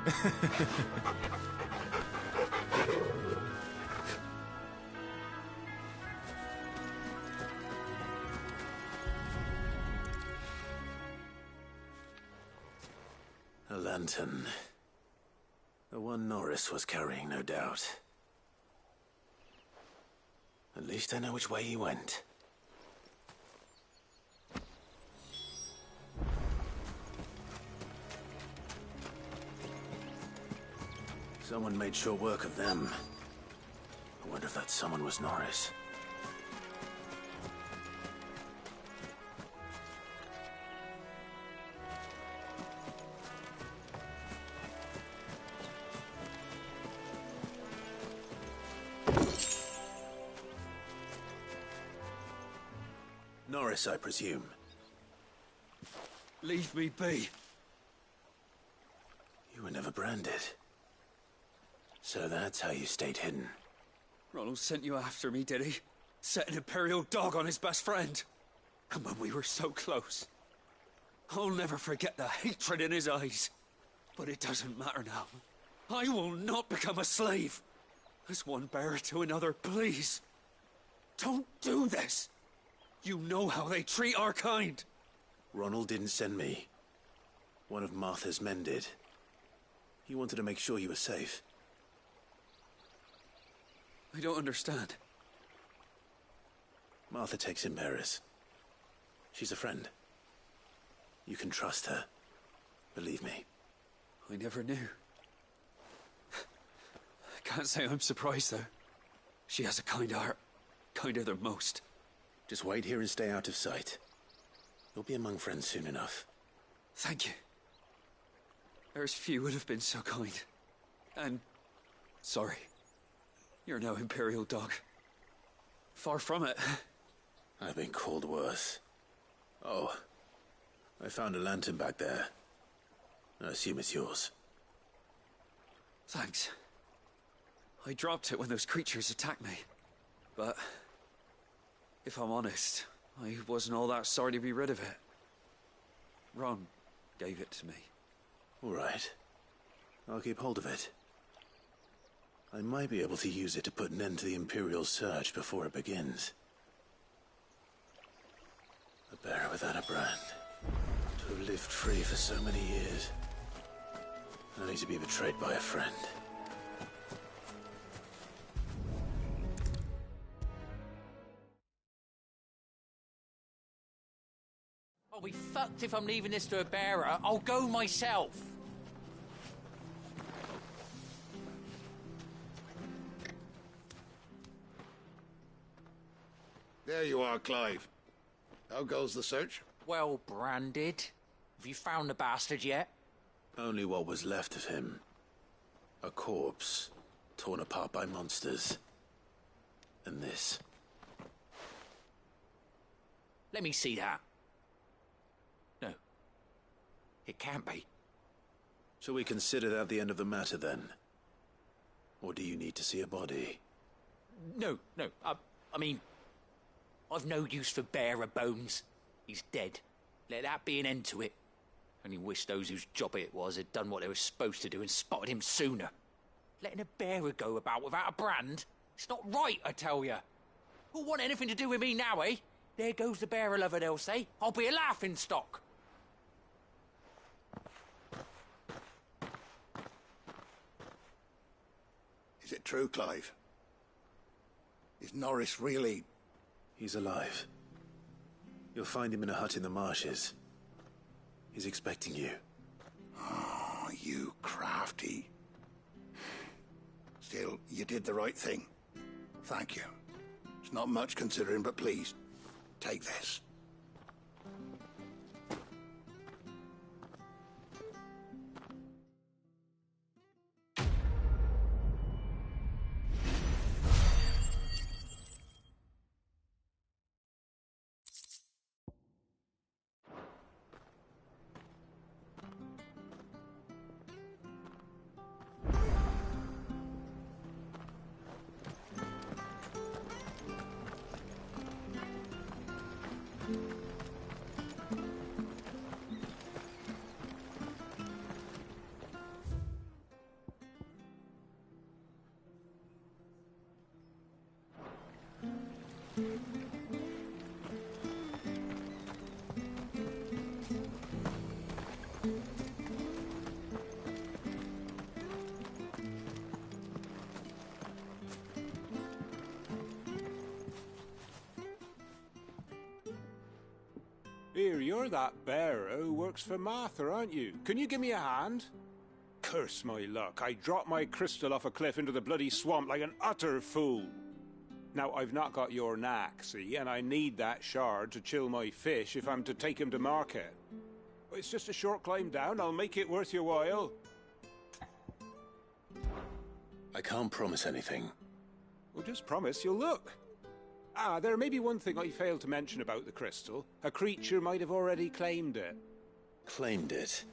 A lantern. The one Norris was carrying, no doubt. At least I know which way he went. Someone made sure work of them. I wonder if that someone was Norris. Norris, I presume. Leave me be. You were never branded. So that's how you stayed hidden. Ronald sent you after me, did he? Set an Imperial dog on his best friend. And when we were so close. I'll never forget the hatred in his eyes. But it doesn't matter now. I will not become a slave. As one bearer to another, please. Don't do this. You know how they treat our kind. Ronald didn't send me. One of Martha's men did. He wanted to make sure you were safe. I don't understand. Martha takes in bearers. She's a friend. You can trust her. Believe me. I never knew. I can't say I'm surprised, though. She has a kind heart. Kinder than most. Just wait here and stay out of sight. You'll be among friends soon enough. Thank you. There's few would have been so kind. And sorry. You're no Imperial dog. Far from it. I've been called worse. Oh, I found a lantern back there. I assume it's yours. Thanks. I dropped it when those creatures attacked me. But if I'm honest, I wasn't all that sorry to be rid of it. Ron gave it to me. All right. I'll keep hold of it. I might be able to use it to put an end to the Imperial search before it begins. A bearer without a brand. To have lived free for so many years. Only to be betrayed by a friend. I'll be fucked if I'm leaving this to a bearer. I'll go myself. There you are, Clive. How goes the search? Well branded. Have you found the bastard yet? Only what was left of him. A corpse, torn apart by monsters. And this. Let me see that. No. It can't be. Shall we consider that the end of the matter, then? Or do you need to see a body? No. I mean, I've no use for bearer bones. He's dead. Let that be an end to it. Only wish those whose job it was had done what they were supposed to do and spotted him sooner. Letting a bearer go about without a brand? It's not right, I tell you. Who'll want anything to do with me now, eh? There goes the bearer lover, they'll say. I'll be a laughing stock. Is it true, Clive? Is Norris really... He's alive. You'll find him in a hut in the marshes. He's expecting you. Oh, you crafty. Still, you did the right thing. Thank you. It's not much considering, but please, take this. hear you're that bearer who works for Martha, aren't you? Can you give me a hand? Curse my luck, I dropped my crystal off a cliff into the bloody swamp like an utter fool. Now, I've not got your knack, see, and I need that shard to chill my fish if I'm to take him to market. It's just a short climb down, I'll make it worth your while. I can't promise anything. Well, just promise you'll look. Ah, there may be one thing I failed to mention about the crystal. A creature might have already claimed it. Claimed it?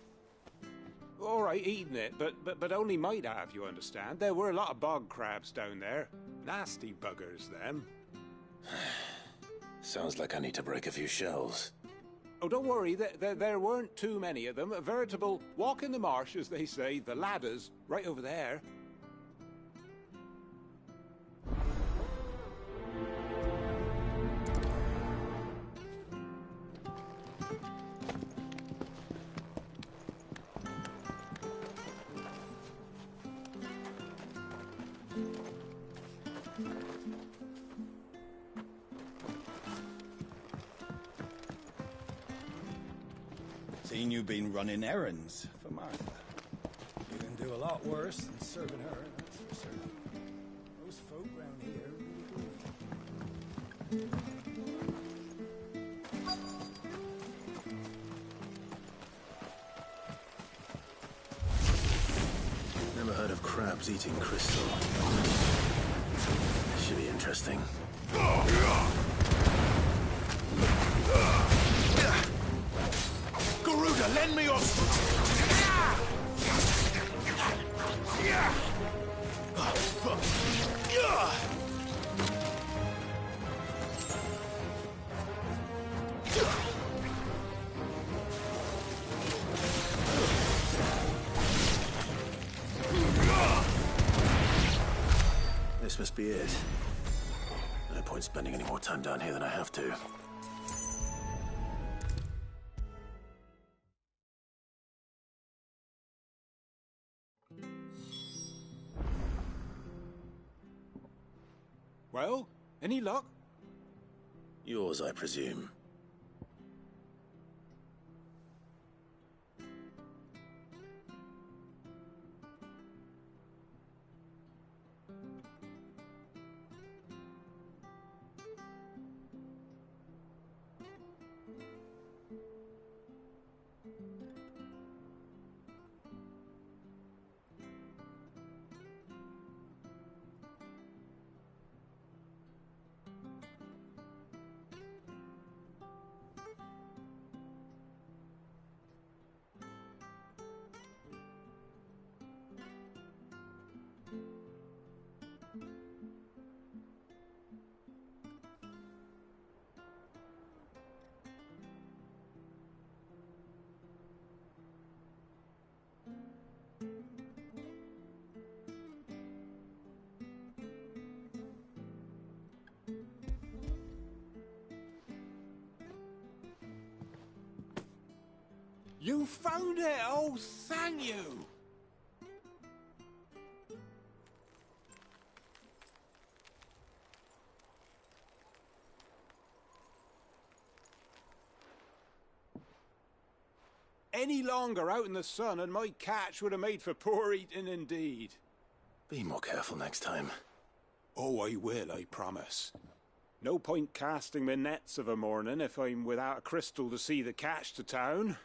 All right, eaten it, but only might have, you understand. There were a lot of bog crabs down there. Nasty buggers, them. Sounds like I need to break a few shells. Oh, don't worry, there weren't too many of them. A veritable walk in the marsh, as they say, the ladders, right over there. Seen you been running errands for Martha. You can do a lot worse than serving her, that's for certain. Most folk round here really do. Never heard of crabs eating crystal. Should be interesting. Garuda, lend me your... This must be it. No point spending any more time down here than I have to. Well, any luck? Yours, I presume. You found it! Oh, thank you! Any longer out in the sun and my catch would have made for poor eating indeed. Be more careful next time. Oh, I will, I promise. No point casting my nets of a morning if I'm without a crystal to see the catch to town.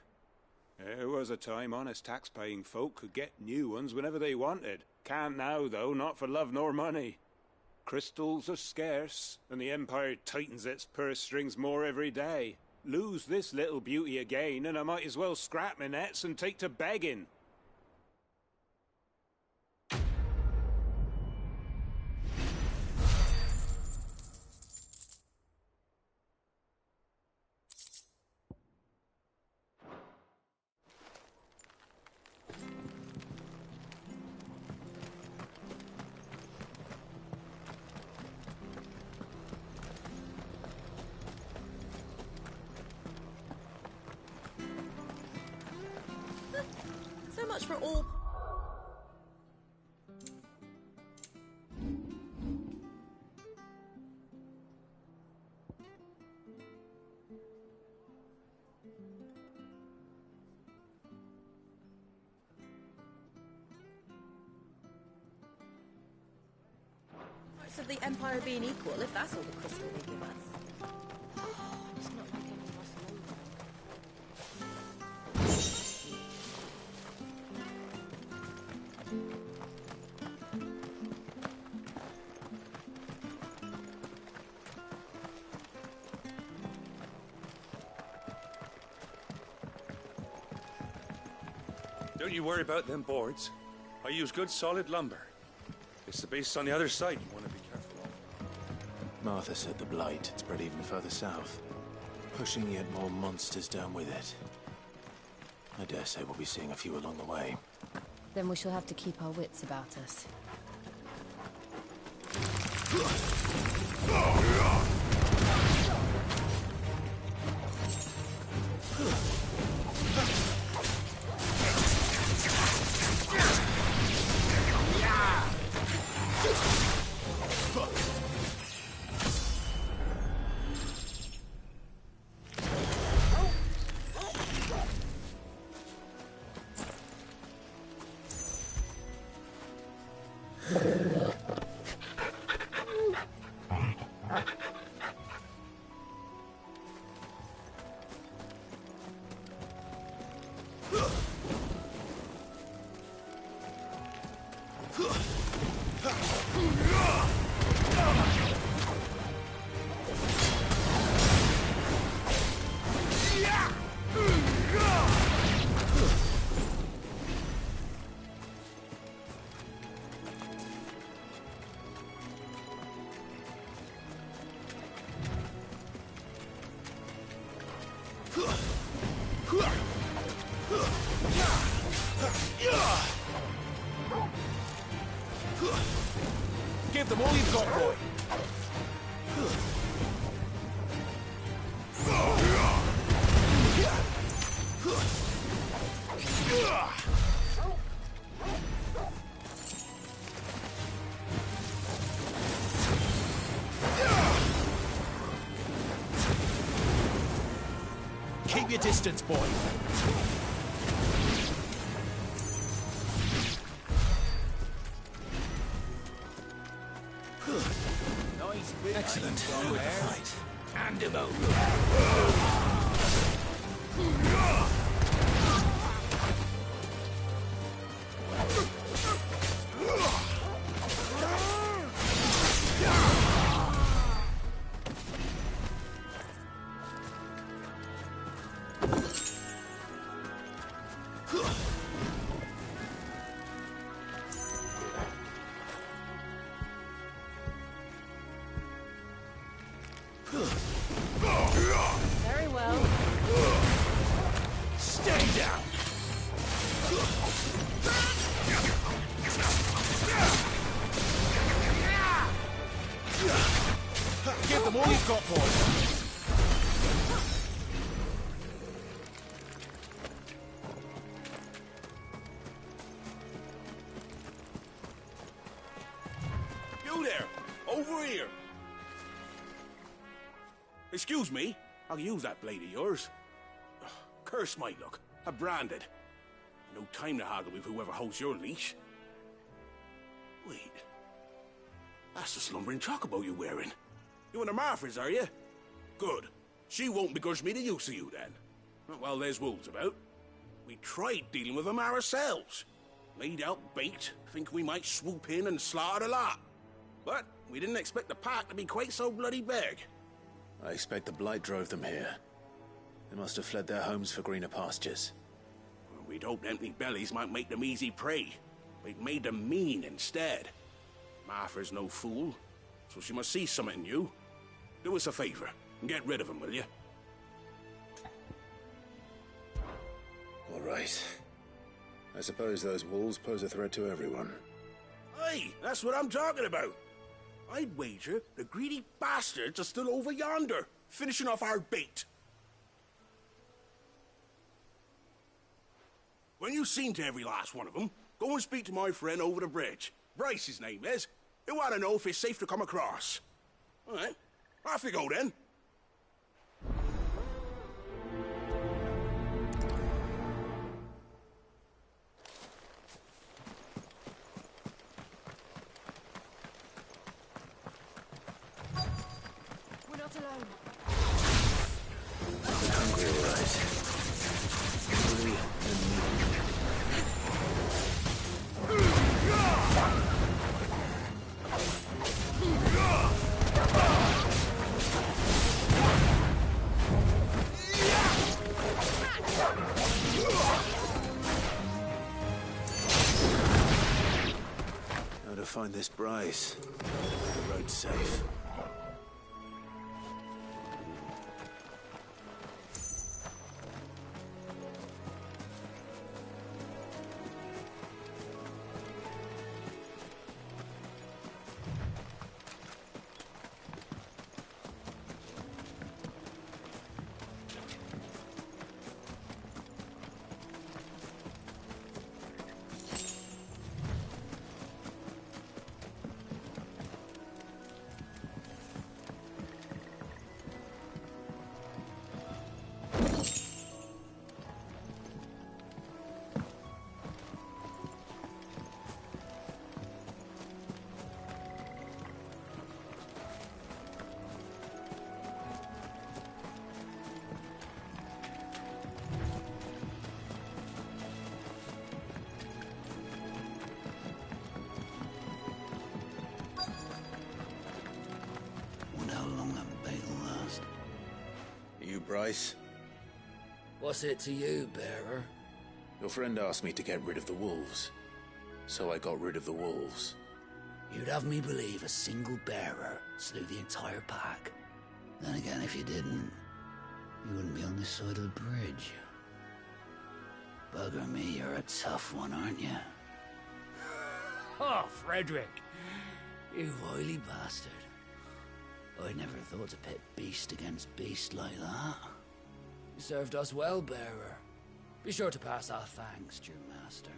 There was a time honest tax-paying folk could get new ones whenever they wanted. Can't now, though, not for love nor money. Crystals are scarce, and the Empire tightens its purse strings more every day. Lose this little beauty again, and I might as well scrap my nets and take to begging. So much for all... chance of the Empire being equal if that's all the crystal they give us. It's not like any of us know that. Don't you worry about them boards. I use good solid lumber. It's the base on the other side you want to be careful of. Martha said the blight had spread even further south, pushing yet more monsters down with it. I dare say we'll be seeing a few along the way. Then we shall have to keep our wits about us. Give them all you've got, boy. Keep your distance, boy. Excellent. Good fight. Hand him over. Very well. Stay down. Give them all you've got, boy. You there! Over here! Excuse me, I'll use that blade of yours. Ugh, curse my luck. I'm branded. No time to haggle with whoever holds your leash. Wait. That's the slumbering chocobo you're wearing. You and the Marthas, are you? Good. She won't begrudge me the use of you, then. Well, there's wolves about. We tried dealing with them ourselves. Laid out bait, think we might swoop in and slaughter the lot. But we didn't expect the pack to be quite so bloody big. I expect the blight drove them here. They must have fled their homes for greener pastures. We'd hoped empty bellies might make them easy prey. We'd made them mean instead. Martha's no fool, so she must see something in you. Do us a favor and get rid of them, will you? All right. I suppose those wolves pose a threat to everyone. Aye, that's what I'm talking about. I'd wager the greedy bastards are still over yonder, finishing off our bait. When you've seen to every last one of them, go and speak to my friend over the bridge. Bryce, his name is. He'll want to know if it's safe to come across. All right, off you go then. Not alone. Hungry, all right. Hungry and meat. How to find this Bryce? The road's safe. Bryce? What's it to you, bearer? Your friend asked me to get rid of the wolves, so I got rid of the wolves. You'd have me believe a single bearer slew the entire pack. Then again, if you didn't, you wouldn't be on this side of the bridge. Bugger me, you're a tough one, aren't you? Oh, Frederick! You wily bastard. I never thought to pit beast against beast like that. You served us well, bearer. Be sure to pass our thanks, true master.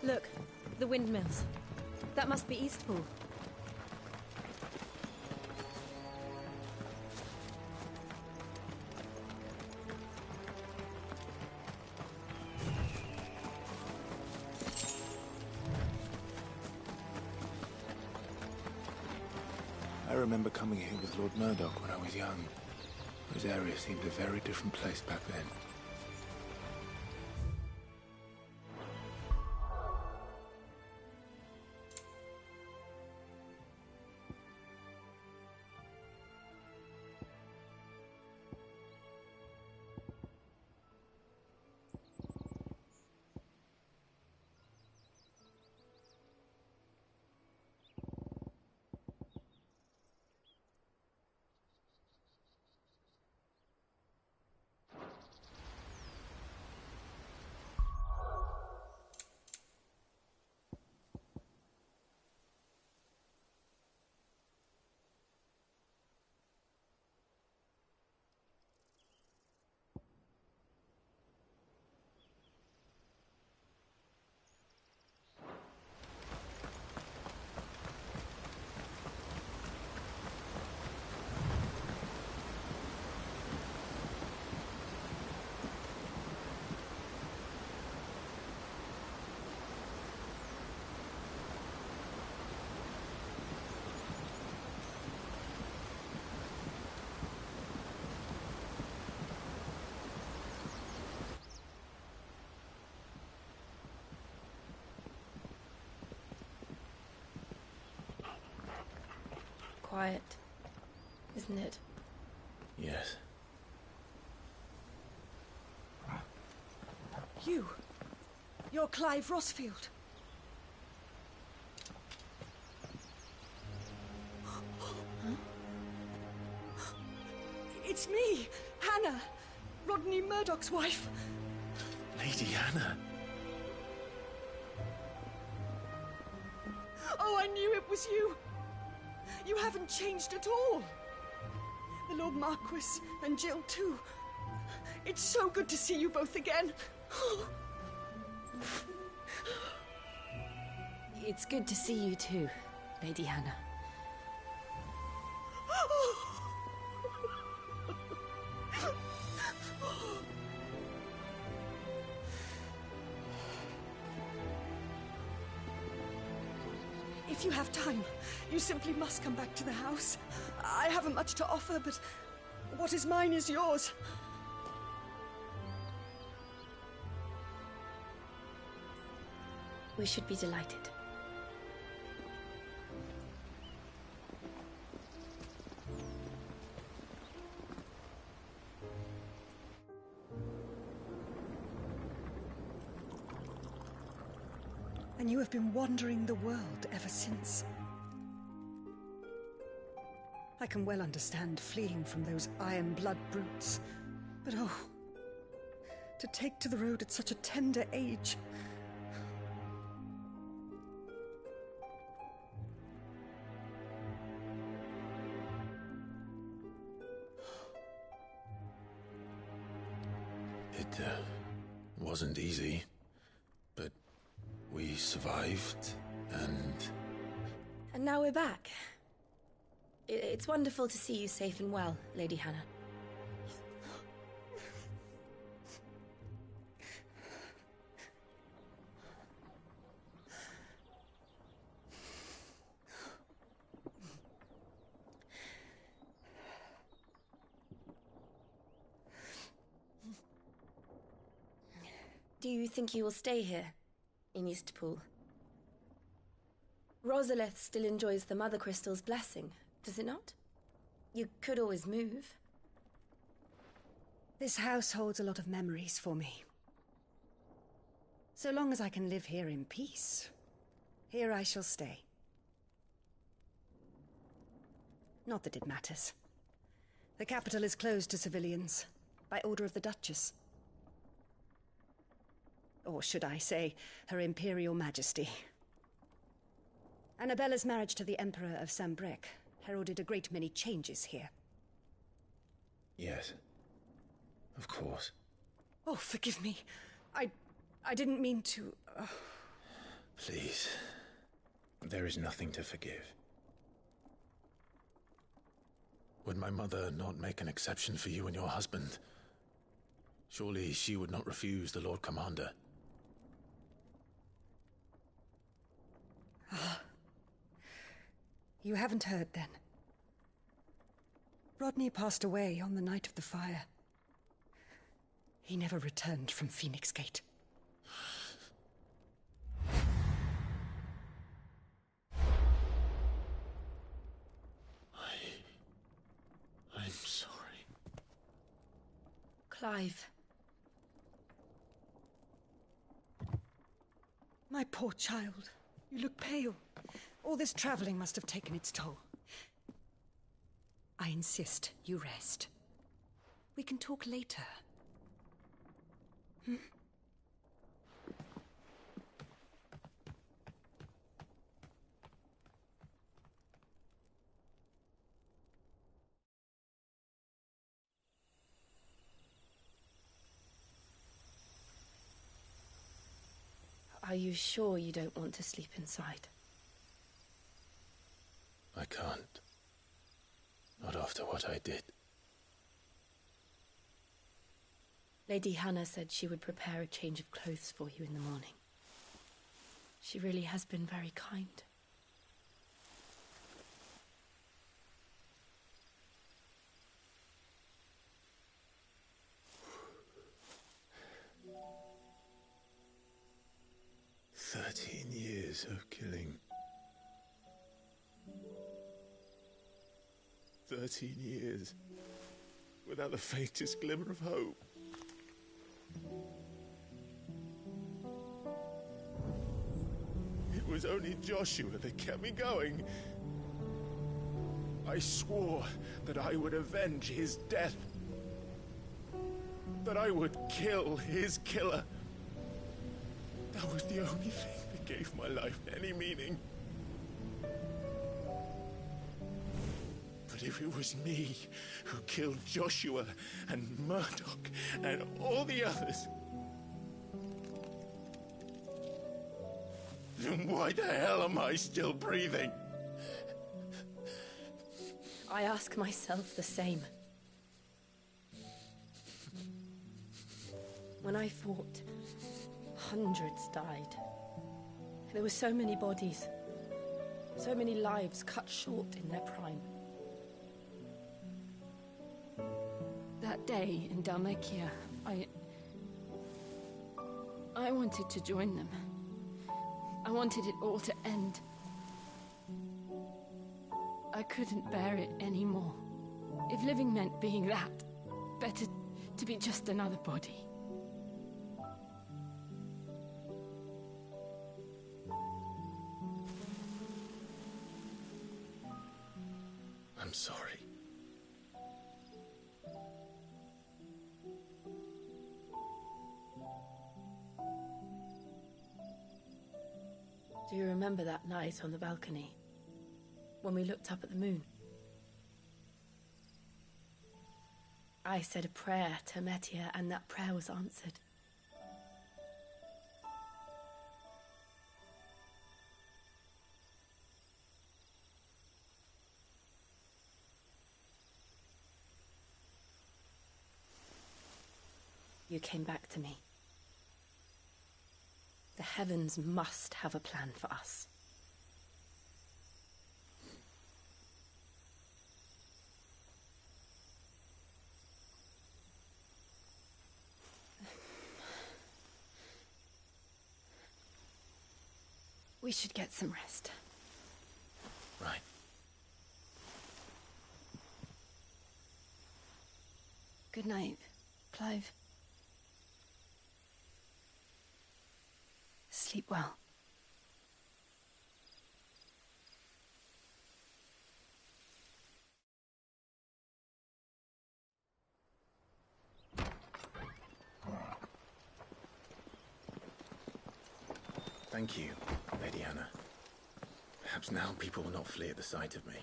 Look, the windmills. That must be Eastpool. I remember coming here with Lord Murdoch when I was young. This area seemed a very different place back then. Quiet, isn't it? Yes. You're Clive Rossfield. It's me, Hannah, Rodney Murdoch's wife. Lady Hannah. Oh, I knew it was you. You haven't changed at all. The Lord Marquis and Jill too. It's so good to see you both again. It's good to see you too, Lady Hannah. If you have time, you simply must come back to the house. I haven't much to offer, but what is mine is yours. We should be delighted. And you have been wandering the world ever since. I can well understand fleeing from those iron blood brutes. But oh, to take to the road at such a tender age. It wasn't easy, but we survived, and... And now we're back. It's wonderful to see you safe and well, Lady Hannah. Do you think you will stay here, in Eastpool? Rosalith still enjoys the Mother Crystal's blessing, does it not? You could always move. This house holds a lot of memories for me. So long as I can live here in peace, here I shall stay. Not that it matters. The capital is closed to civilians, by order of the Duchess. Or should I say, Her Imperial Majesty. Annabella's marriage to the Emperor of Sambrec heralded a great many changes here. Yes. Of course. Oh, forgive me. I didn't mean to... Please. There is nothing to forgive. Would my mother not make an exception for you and your husband? Surely she would not refuse the Lord Commander. You haven't heard, then. Rodney passed away on the night of the fire. He never returned from Phoenix Gate. I'm sorry. Clive. My poor child. You look pale. All this traveling must have taken its toll. I insist you rest. We can talk later. Hmm? Are you sure you don't want to sleep inside? I can't. Not after what I did. Lady Hannah said she would prepare a change of clothes for you in the morning. She really has been very kind. Years of killing. 13 years without the faintest glimmer of hope. It was only Joshua that kept me going. I swore that I would avenge his death. That I would kill his killer. That was the only thing that gave my life any meaning. But But if it was me who killed Joshua and Murdoch and all the others, then why the hell am I still breathing? I ask myself the same. When I fought, hundreds died. There were so many bodies, so many lives cut short in their prime. That day in Dalmekia, I wanted to join them. I wanted it all to end. I couldn't bear it anymore. If living meant being that, better to be just another body. I'm sorry. Do you remember that night on the balcony? When we looked up at the moon? I said a prayer to Metia, and that prayer was answered. You came back to me. The heavens must have a plan for us. We should get some rest. Right. Good night, Clive. Sleep well. Thank you, Lady Hannah. Perhaps now people will not flee at the sight of me.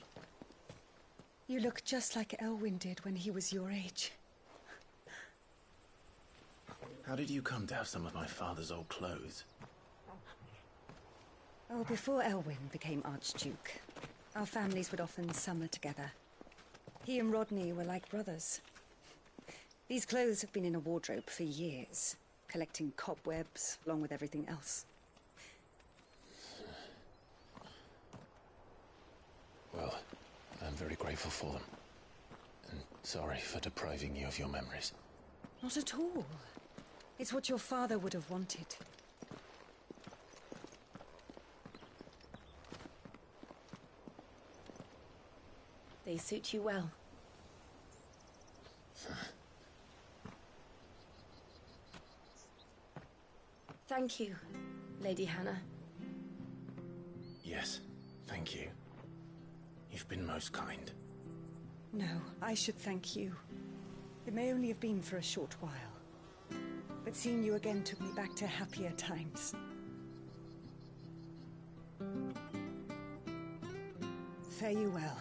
You look just like Elwyn did when he was your age. How did you come to have some of my father's old clothes? Oh, before Elwyn became Archduke, our families would often summer together. He and Rodney were like brothers. These clothes have been in a wardrobe for years, collecting cobwebs along with everything else. Well, I'm very grateful for them. And sorry for depriving you of your memories. Not at all. It's what your father would have wanted. They suit you well. Thank you, Lady Hannah. Yes, thank you. You've been most kind. No, I should thank you. It may only have been for a short while, but seeing you again took me back to happier times. Fare you well,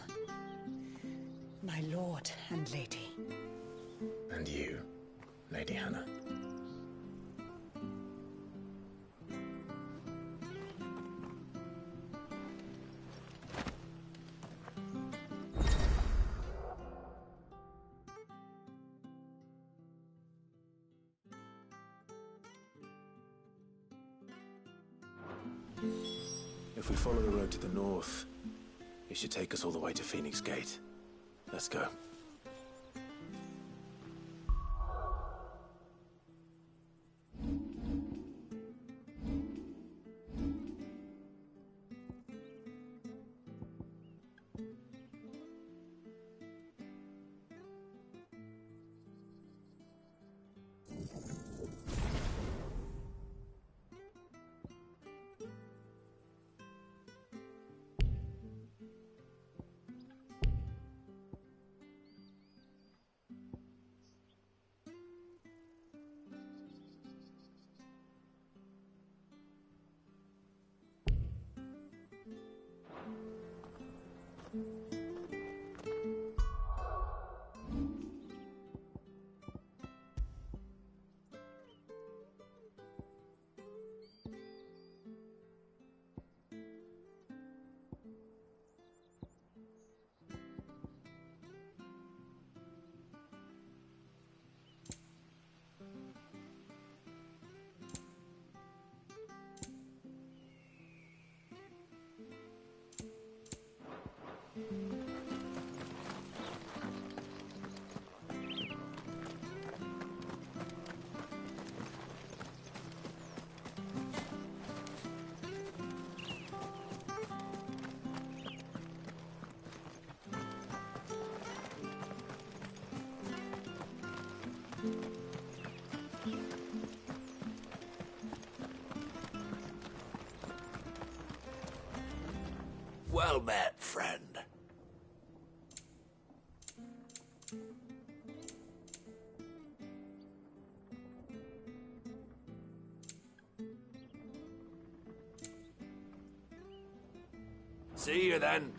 my lord and lady. And you, Lady Hannah. If we follow the road to the north, it should take us all the way to Phoenix Gate. Let's go. Well met, friend. See you then.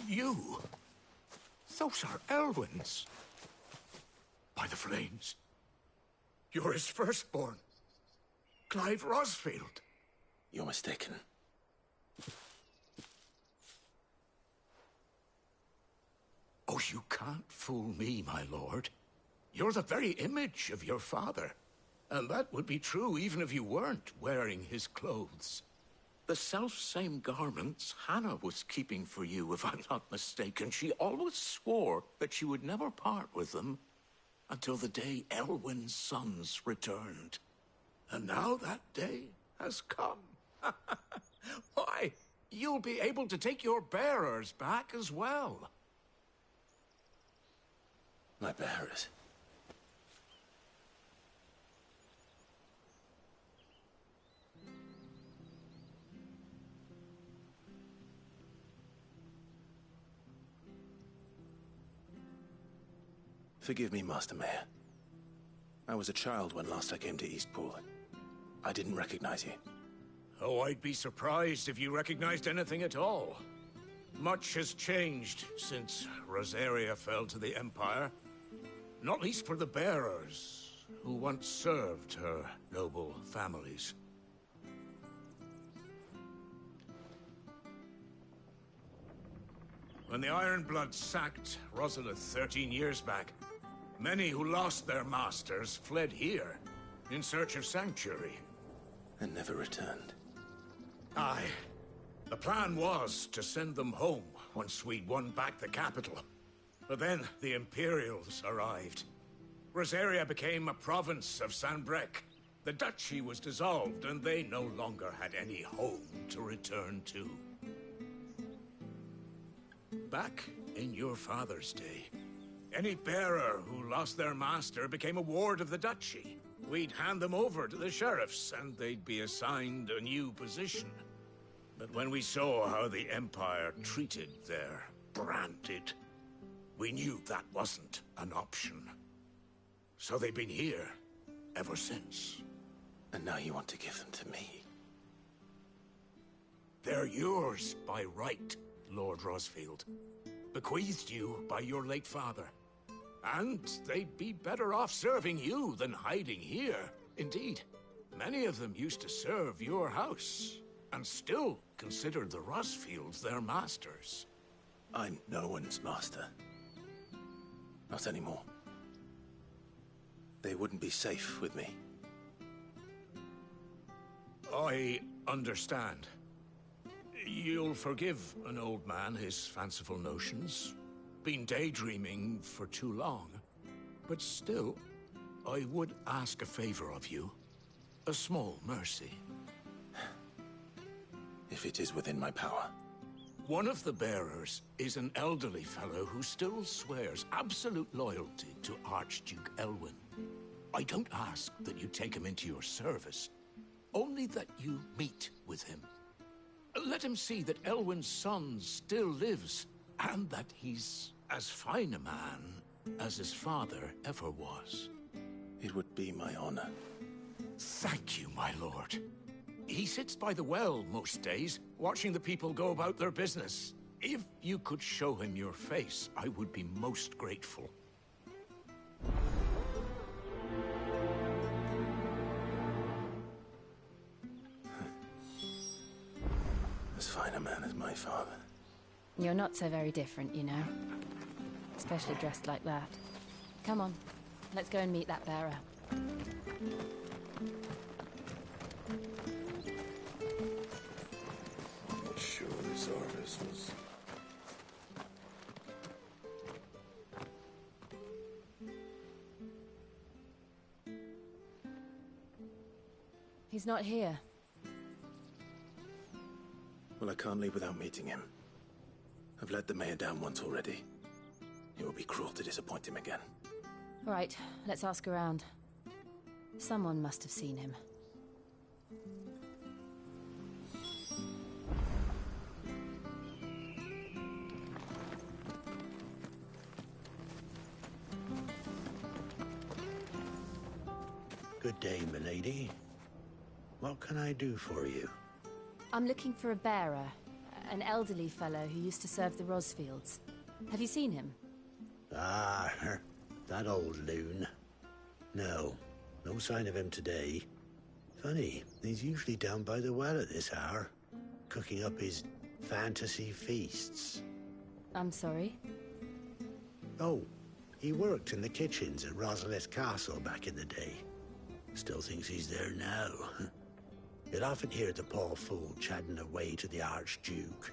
You? Those are Elwyn's. By the flames. You're his firstborn. Clive Rosfield. You're mistaken. Oh, you can't fool me, my lord. You're the very image of your father. And that would be true even if you weren't wearing his clothes. The self-same garments Hannah was keeping for you, if I'm not mistaken. She always swore that she would never part with them until the day Elwyn's sons returned. And now that day has come. Why, you'll be able to take your bearers back as well. My bearers? Forgive me, Master Mayor. I was a child when last I came to Eastpool. I didn't recognize you. Oh, I'd be surprised if you recognized anything at all. Much has changed since Rosaria fell to the Empire. Not least for the bearers, who once served her noble families. When the Ironbloods sacked Rosalith 13 years back, many who lost their masters fled here, in search of sanctuary. And never returned. Aye. The plan was to send them home once we'd won back the capital. But then the Imperials arrived. Rosaria became a province of Sanbreque. The duchy was dissolved, and they no longer had any home to return to. Back in your father's day, any bearer who lost their master became a ward of the duchy. We'd hand them over to the sheriffs, and they'd be assigned a new position. But when we saw how the Empire treated their branded, we knew that wasn't an option. So they've been here ever since. And now you want to give them to me? They're yours by right, Lord Rosfield. Bequeathed you by your late father. And they'd be better off serving you than hiding here. Indeed, many of them used to serve your house, and still considered the Rosfields their masters. I'm no one's master. Not anymore. They wouldn't be safe with me. I understand. You'll forgive an old man his fanciful notions. Been daydreaming for too long. But still, I would ask a favor of you. A small mercy. If it is within my power. One of the bearers is an elderly fellow who still swears absolute loyalty to Archduke Elwyn. I don't ask that you take him into your service, only that you meet with him. Let him see that Elwyn's son still lives, and that he's as fine a man as his father ever was. It would be my honor. Thank you, my lord. He sits by the well most days, watching the people go about their business. If you could show him your face, I would be most grateful. As fine a man as my father. You're not so very different, you know. Especially dressed like that. Come on, let's go and meet that bearer. I'm not sure this Arvis was... He's not here. Well, I can't leave without meeting him. I've let the mayor down once already. It would be cruel to disappoint him again. Right, let's ask around. Someone must have seen him. Good day, milady. What can I do for you? I'm looking for a bearer, an elderly fellow who used to serve the Rosfields. Have you seen him? Ah, that old loon. No sign of him today. Funny, he's usually down by the well at this hour, cooking up his fantasy feasts. I'm sorry? Oh, he worked in the kitchens at Rosalith Castle back in the day. Still thinks he's there now. You'd often hear the poor fool chatting away to the Archduke.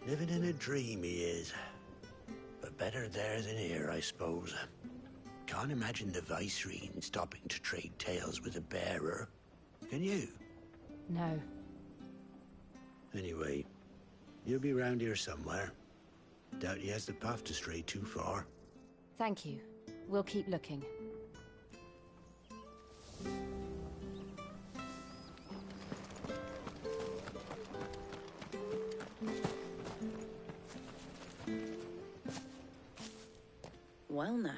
Living in a dream he is. But better there than here, I suppose. Can't imagine the Vicereine stopping to trade tales with a bearer. Can you? No. Anyway, you'll be round here somewhere. Doubt he has the path to stray too far. Thank you. We'll keep looking. Well now,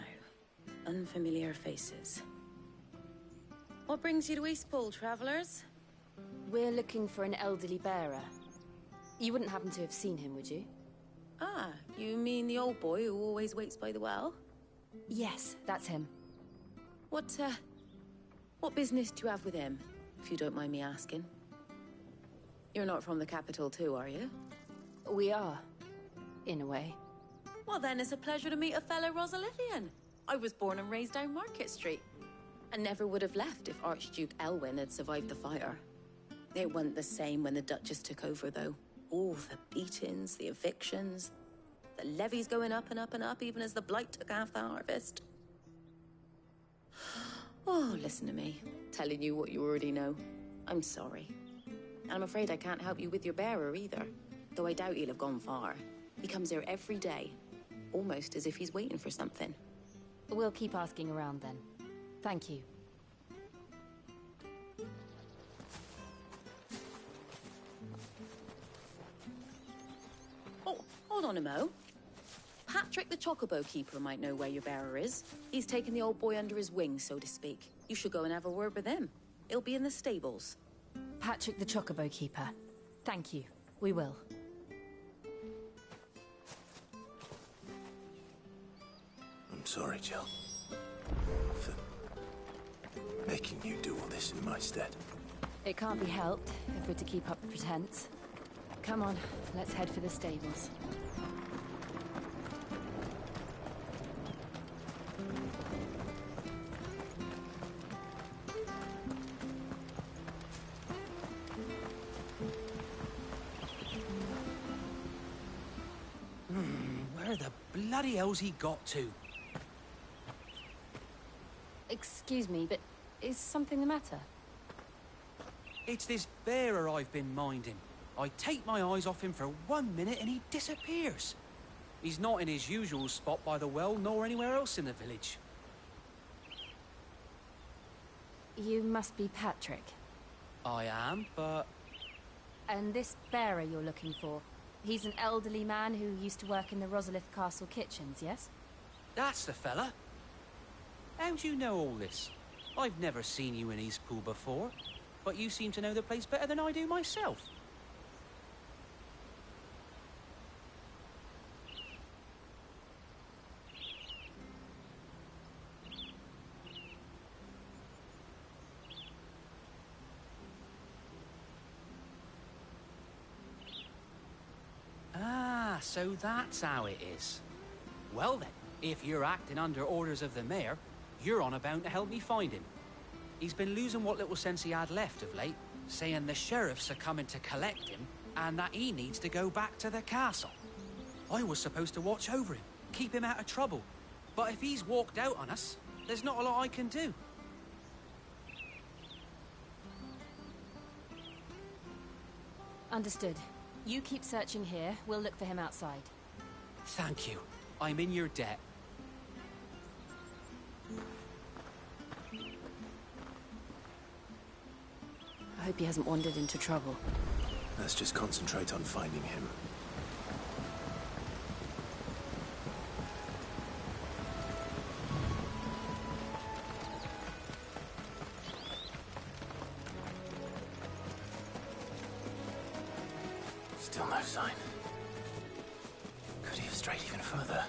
unfamiliar faces. What brings you to Eastpool, travellers? We're looking for an elderly bearer. You wouldn't happen to have seen him, would you? Ah, you mean the old boy who always waits by the well? Yes, that's him. What business do you have with him, if you don't mind me asking? You're not from the capital too, are you? We are, in a way. Well then, it's a pleasure to meet a fellow Rosalithian. I was born and raised down Market Street. And never would have left if Archduke Elwyn had survived the fire. It wasn't the same when the Duchess took over, though. All the beatings, the evictions, the levies going up and up and up, even as the blight took half the harvest. Oh, listen to me, telling you what you already know. I'm sorry. And I'm afraid I can't help you with your bearer either, though I doubt he'll have gone far. He comes here every day, almost as if he's waiting for something. We'll keep asking around then. Thank you. Oh, hold on a mo. Patrick the Chocobo Keeper might know where your bearer is. He's taken the old boy under his wing, so to speak. You should go and have a word with him. He'll be in the stables. Patrick the Chocobo Keeper. Thank you. We will. I'm sorry, Jill. For making you do all this in my stead. It can't be helped if we're to keep up the pretense. Come on, let's head for the stables. Where the bloody hell's he got to? Excuse me, but is something the matter? It's this bearer I've been minding. I take my eyes off him for 1 minute and he disappears. He's not in his usual spot by the well, nor anywhere else in the village. You must be Patrick. I am, but... And this bearer you're looking for, he's an elderly man who used to work in the Rosalith Castle kitchens, yes? That's the fella. How'd you know all this? I've never seen you in Eastpool before, but you seem to know the place better than I do myself. Ah, so that's how it is. Well then, if you're acting under orders of the mayor, you're on about to help me find him. He's been losing what little sense he had left of late, saying the sheriffs are coming to collect him and that he needs to go back to the castle. I was supposed to watch over him, keep him out of trouble. But if he's walked out on us, there's not a lot I can do. Understood. You keep searching here, we'll look for him outside. Thank you. I'm in your debt. Hope he hasn't wandered into trouble. Let's just concentrate on finding him. Still no sign. Could he have strayed even further?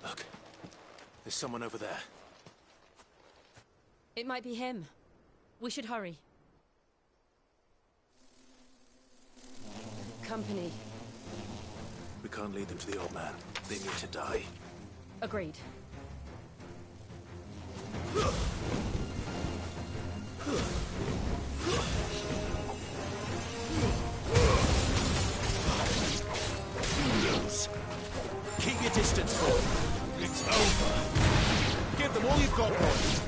Look, there's someone over there. It might be him. We should hurry. Company. We can't lead them to the old man. They need to die. Agreed. Keep your distance, Paul. It's over. Give them all you've got, boys.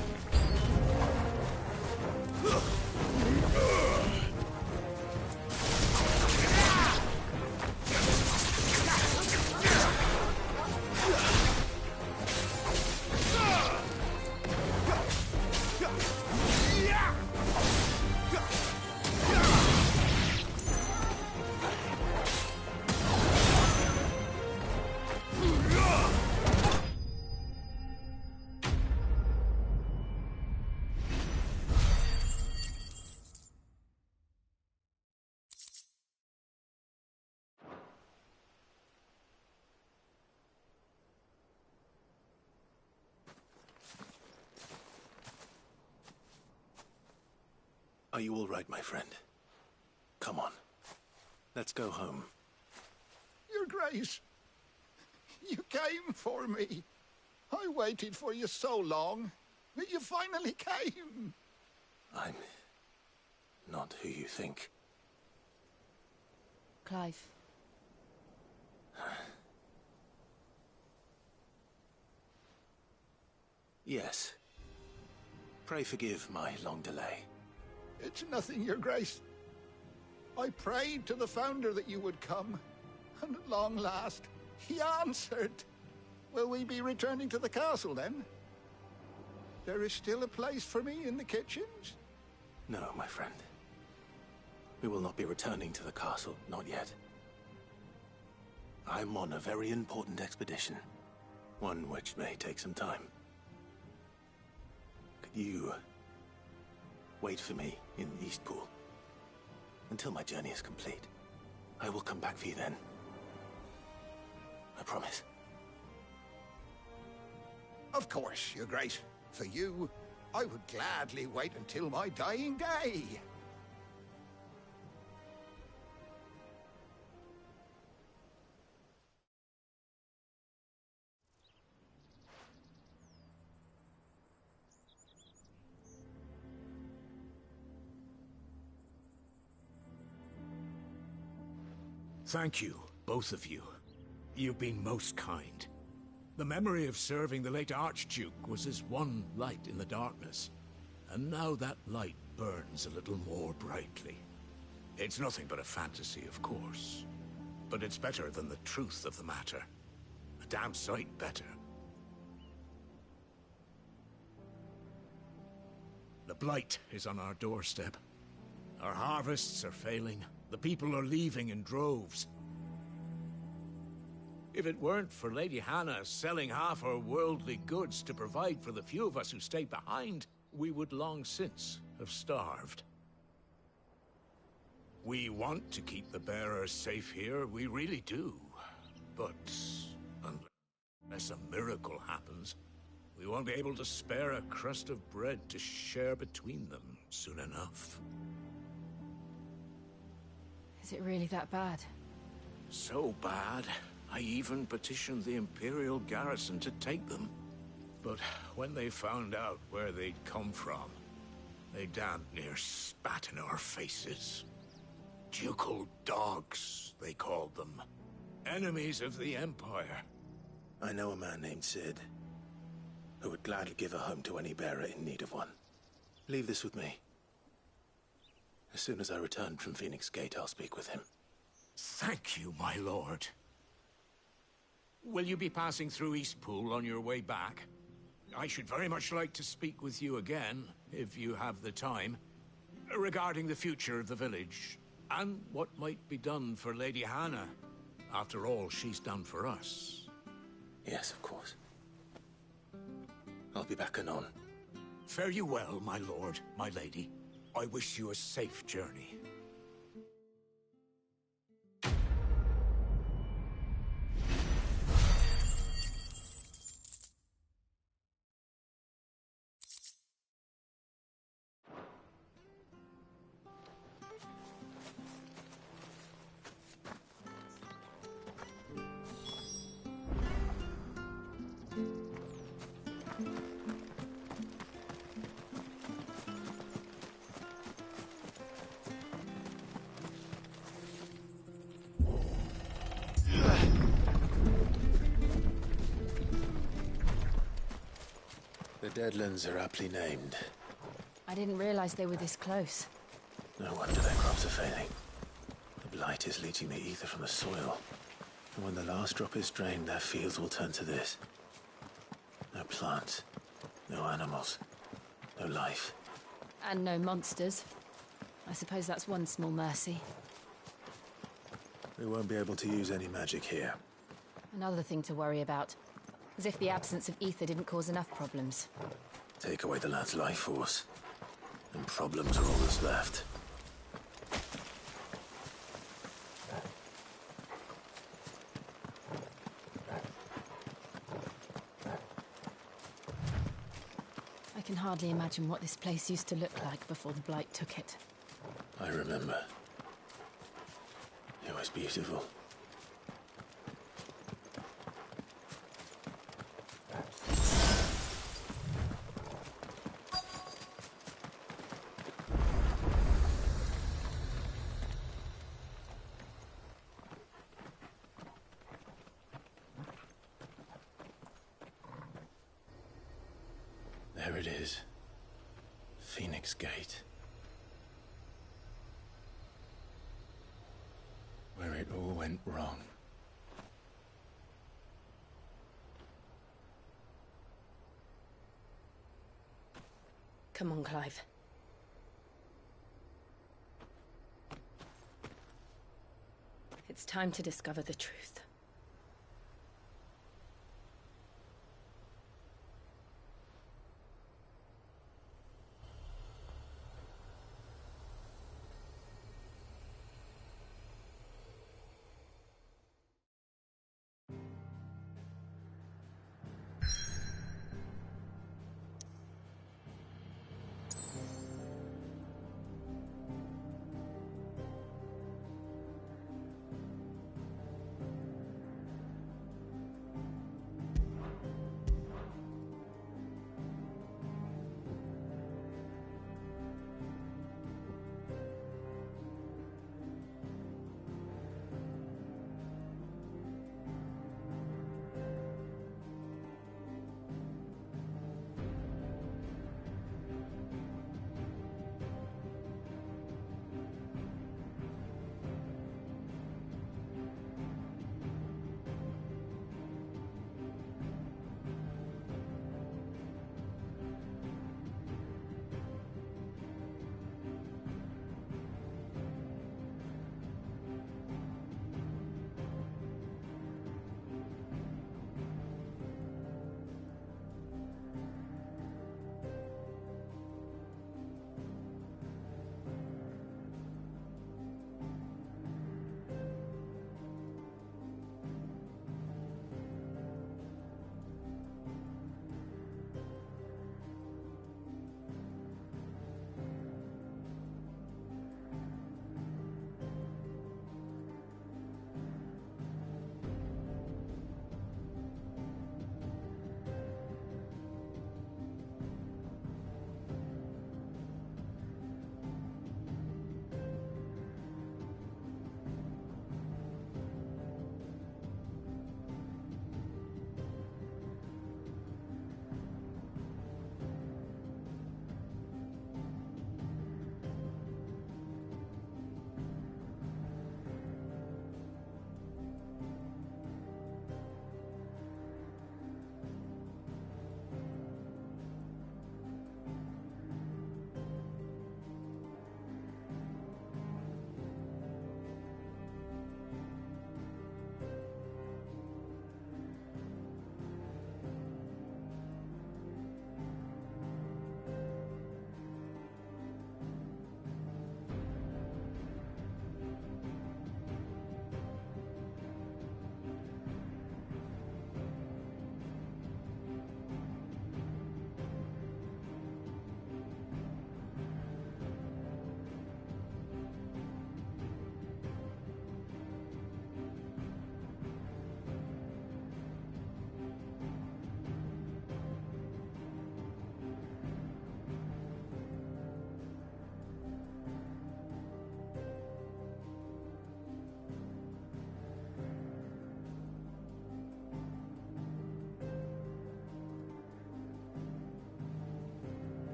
Are you all right, my friend? Come on. Let's go home. Your Grace, you came for me. I waited for you so long, but you finally came. I'm not who you think. Clive. Yes. Pray forgive my long delay. It's nothing, Your Grace. I prayed to the Founder that you would come, and at long last, he answered. Will we be returning to the castle, then? There is still a place for me in the kitchens? No, my friend. We will not be returning to the castle, not yet. I'm on a very important expedition. One which may take some time. Could you wait for me in Eastpool until my journey is complete? I will come back for you then. I promise. Of course, Your Grace. For you, I would gladly wait until my dying day. Thank you, both of you. You've been most kind. The memory of serving the late Archduke was as one light in the darkness, and now that light burns a little more brightly. It's nothing but a fantasy, of course, but it's better than the truth of the matter. A damn sight better. The blight is on our doorstep. Our harvests are failing. The people are leaving in droves. If it weren't for Lady Hannah selling half her worldly goods to provide for the few of us who stayed behind, we would long since have starved. We want to keep the bearers safe here, we really do. But unless a miracle happens, we won't be able to spare a crust of bread to share between them soon enough. Is it really that bad? So bad, I even petitioned the Imperial garrison to take them. But when they found out where they'd come from, they damn near spat in our faces. Ducal dogs, they called them. Enemies of the Empire. I know a man named Sid. who would gladly give a home to any bearer in need of one. Leave this with me. As soon as I return from Phoenix Gate, I'll speak with him. Thank you, my lord. Will you be passing through Eastpool on your way back? I should very much like to speak with you again, if you have the time, regarding the future of the village, and what might be done for Lady Hannah, after all she's done for us. Yes, of course. I'll be back anon. Fare you well, my lord, my lady. I wish you a safe journey. The Deadlands are aptly named. I didn't realize they were this close. No wonder their crops are failing. The blight is leaching the ether from the soil. And when the last drop is drained, their fields will turn to this. No plants, no animals, no life. And no monsters. I suppose that's one small mercy. We won't be able to use any magic here. Another thing to worry about. As if the absence of ether didn't cause enough problems. Take away the lad's life force, and problems are all that's left. I can hardly imagine what this place used to look like before the blight took it. I remember. It was beautiful. There it is. Phoenix Gate. Where it all went wrong. Come on, Clive. It's time to discover the truth.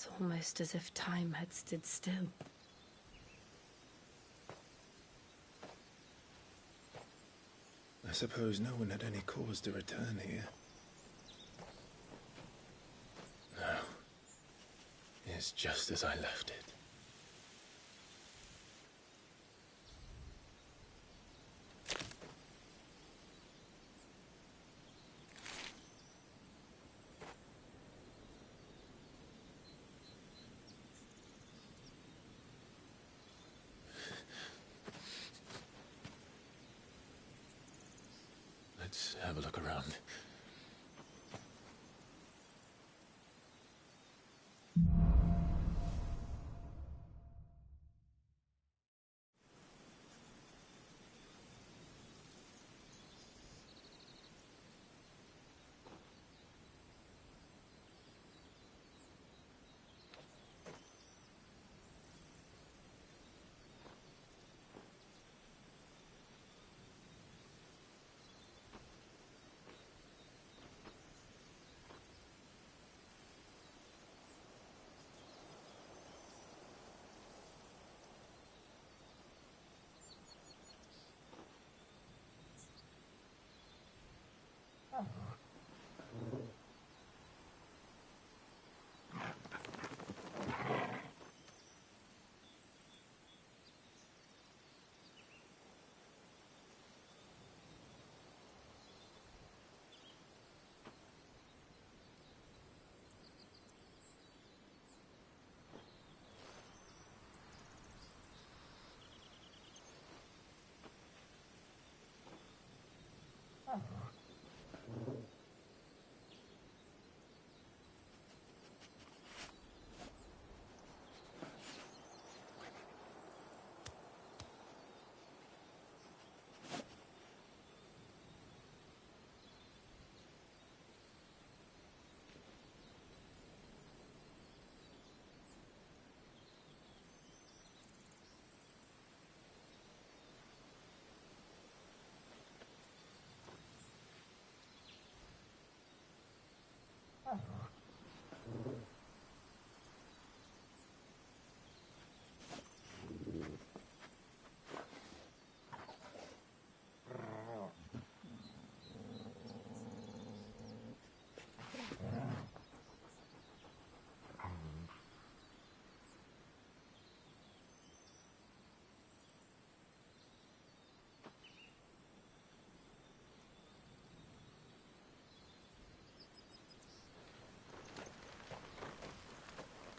It's almost as if time had stood still. I suppose no one had any cause to return here. No. It's just as I left it. Let's have a look around.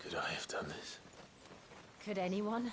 Could I have done this? Could anyone?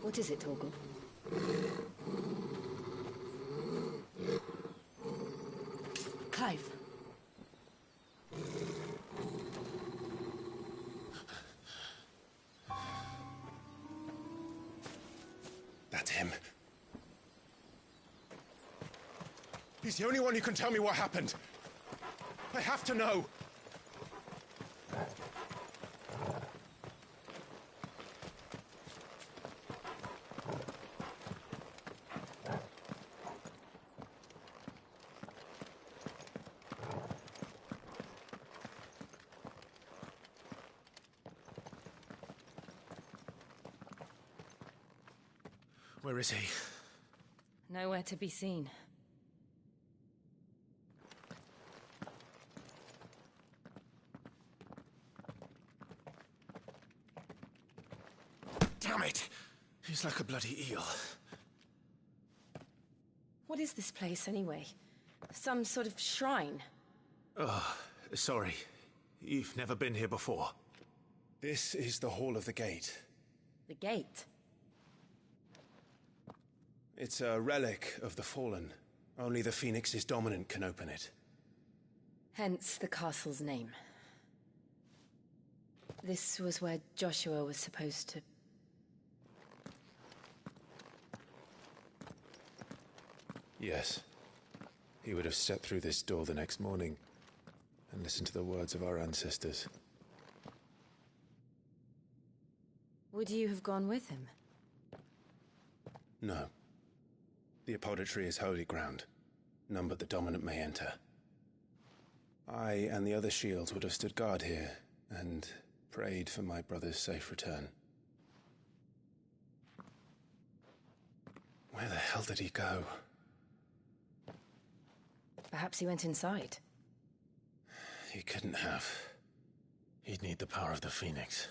What is it, Torgal? Clive. That's him. He's the only one who can tell me what happened. I have to know. Where is he? Nowhere to be seen. Damn it! He's like a bloody eel. What is this place, anyway? Some sort of shrine? Oh, sorry. You've never been here before. This is the Hall of the Gate. The gate? It's a relic of the Fallen. Only the Phoenix's dominant can open it. Hence the castle's name. This was where Joshua was supposed to... Yes. He would have stepped through this door the next morning and listened to the words of our ancestors. Would you have gone with him? No. The apodatory is holy ground. None but the dominant may enter. I and the other shields would have stood guard here and prayed for my brother's safe return. Where the hell did he go? Perhaps he went inside. He couldn't have. He'd need the power of the Phoenix.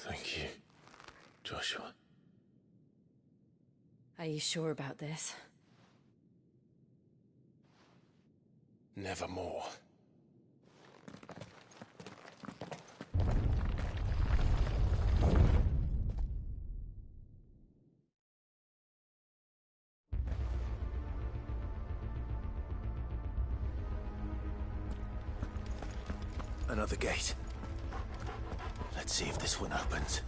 Thank you, Joshua. Are you sure about this? Nevermore. Another gate. Let's see if this one opens.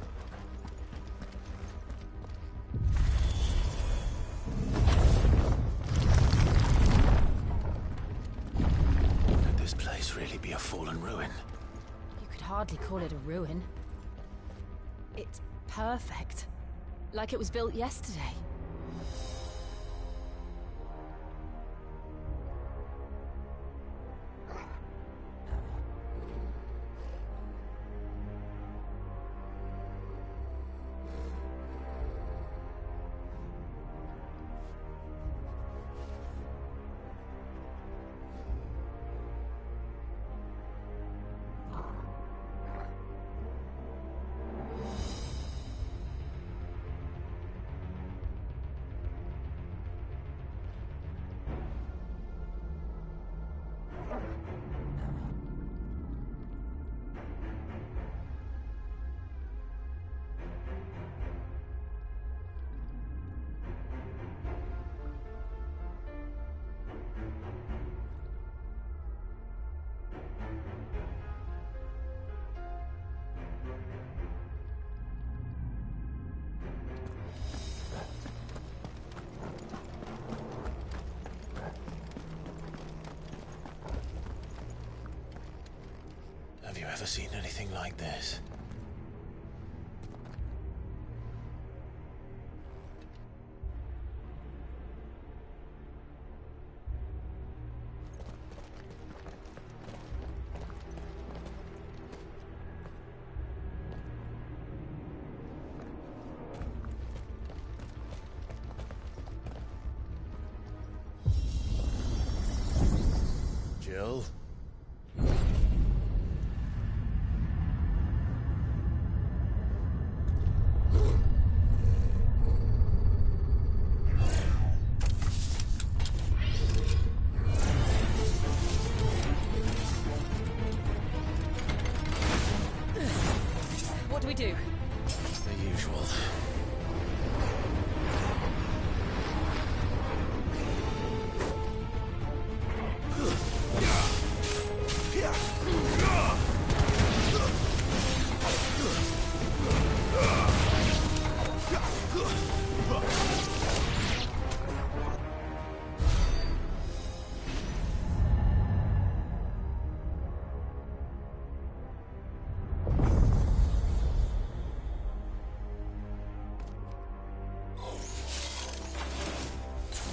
Could this place really be a fallen ruin? You could hardly call it a ruin. It's perfect. Like it was built yesterday. Have you ever seen anything like this? Jill? What do we do? The usual.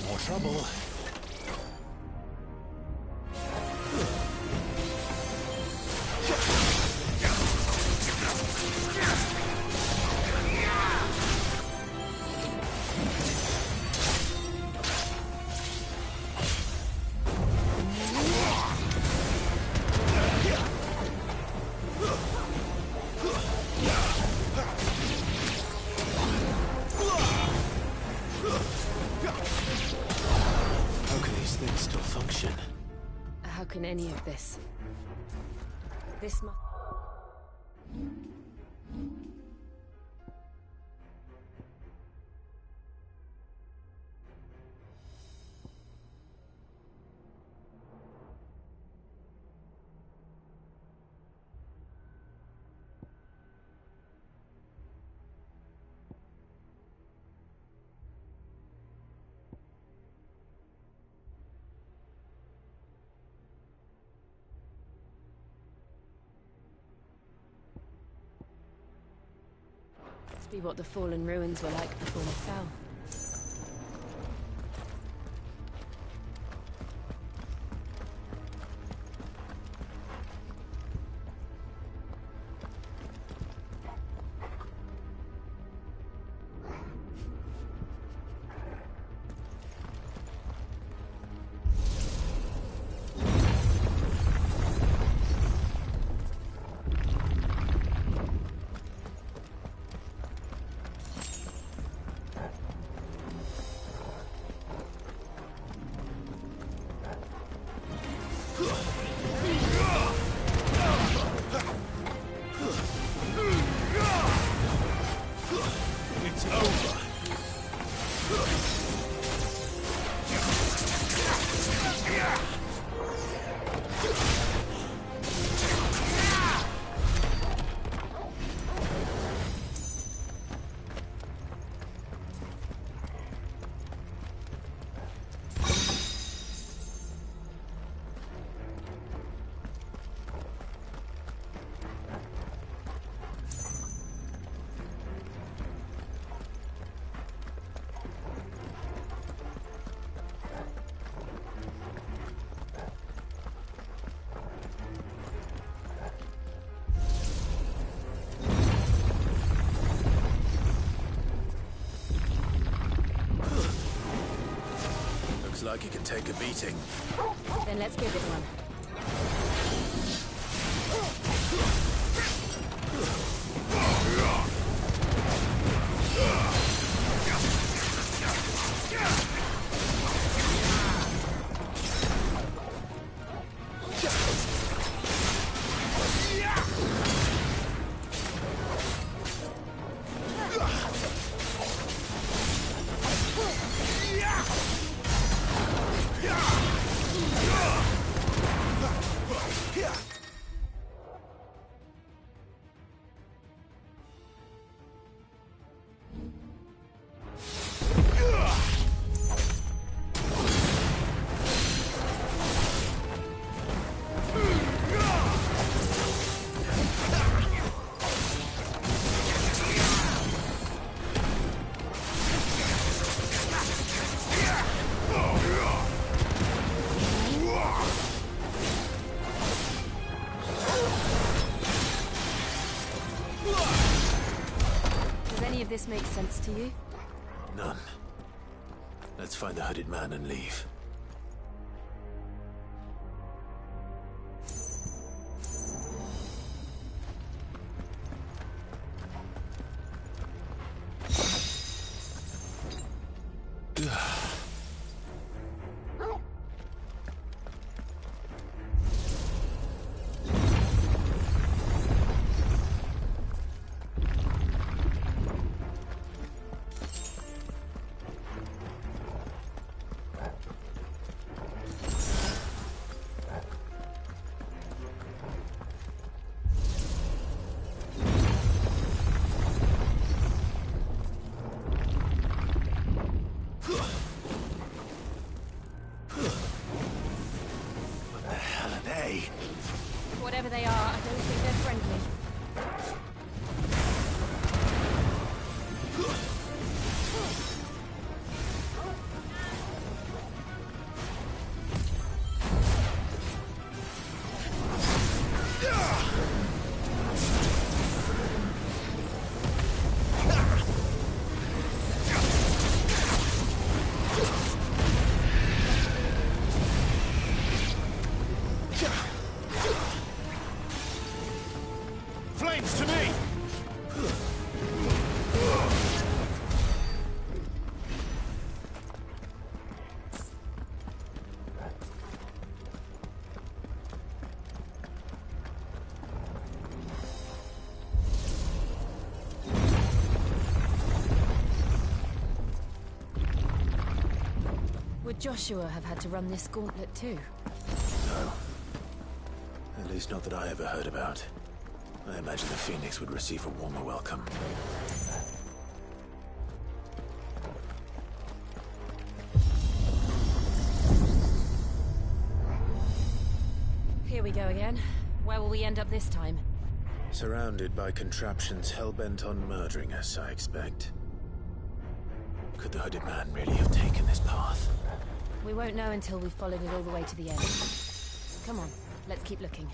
More trouble. in any of this. This must... be what the fallen ruins were like before they fell. Like it can take a beating. Then let's give it one. This makes sense to you? None. Let's find the hooded man and leave. Whatever they are, I don't think they're friendly. Would Joshua have had to run this gauntlet too? No. At least not that I ever heard about. I imagine the Phoenix would receive a warmer welcome. Here we go again. Where will we end up this time? Surrounded by contraptions hell-bent on murdering us, I expect. Could the hooded man really have taken this path? We won't know until we've followed it all the way to the end. Come on, let's keep looking.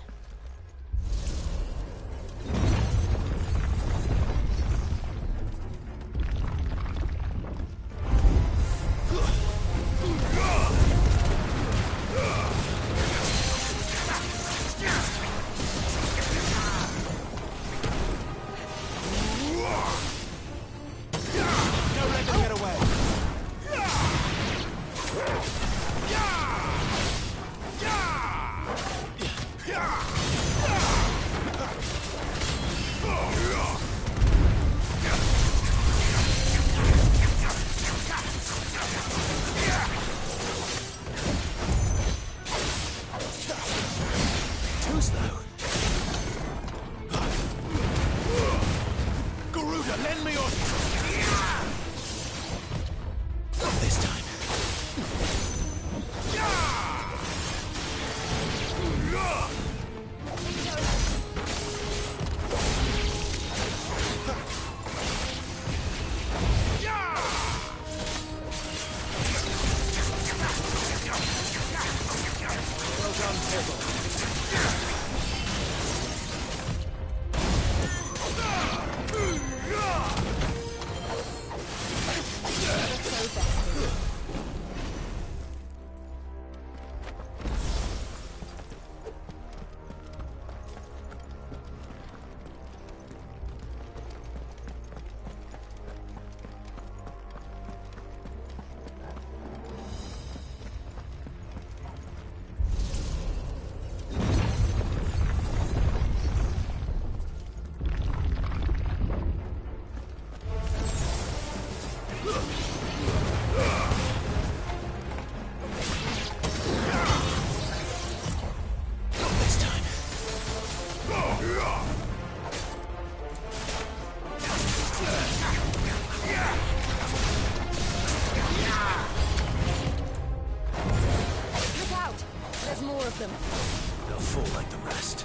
They'll fall like the rest.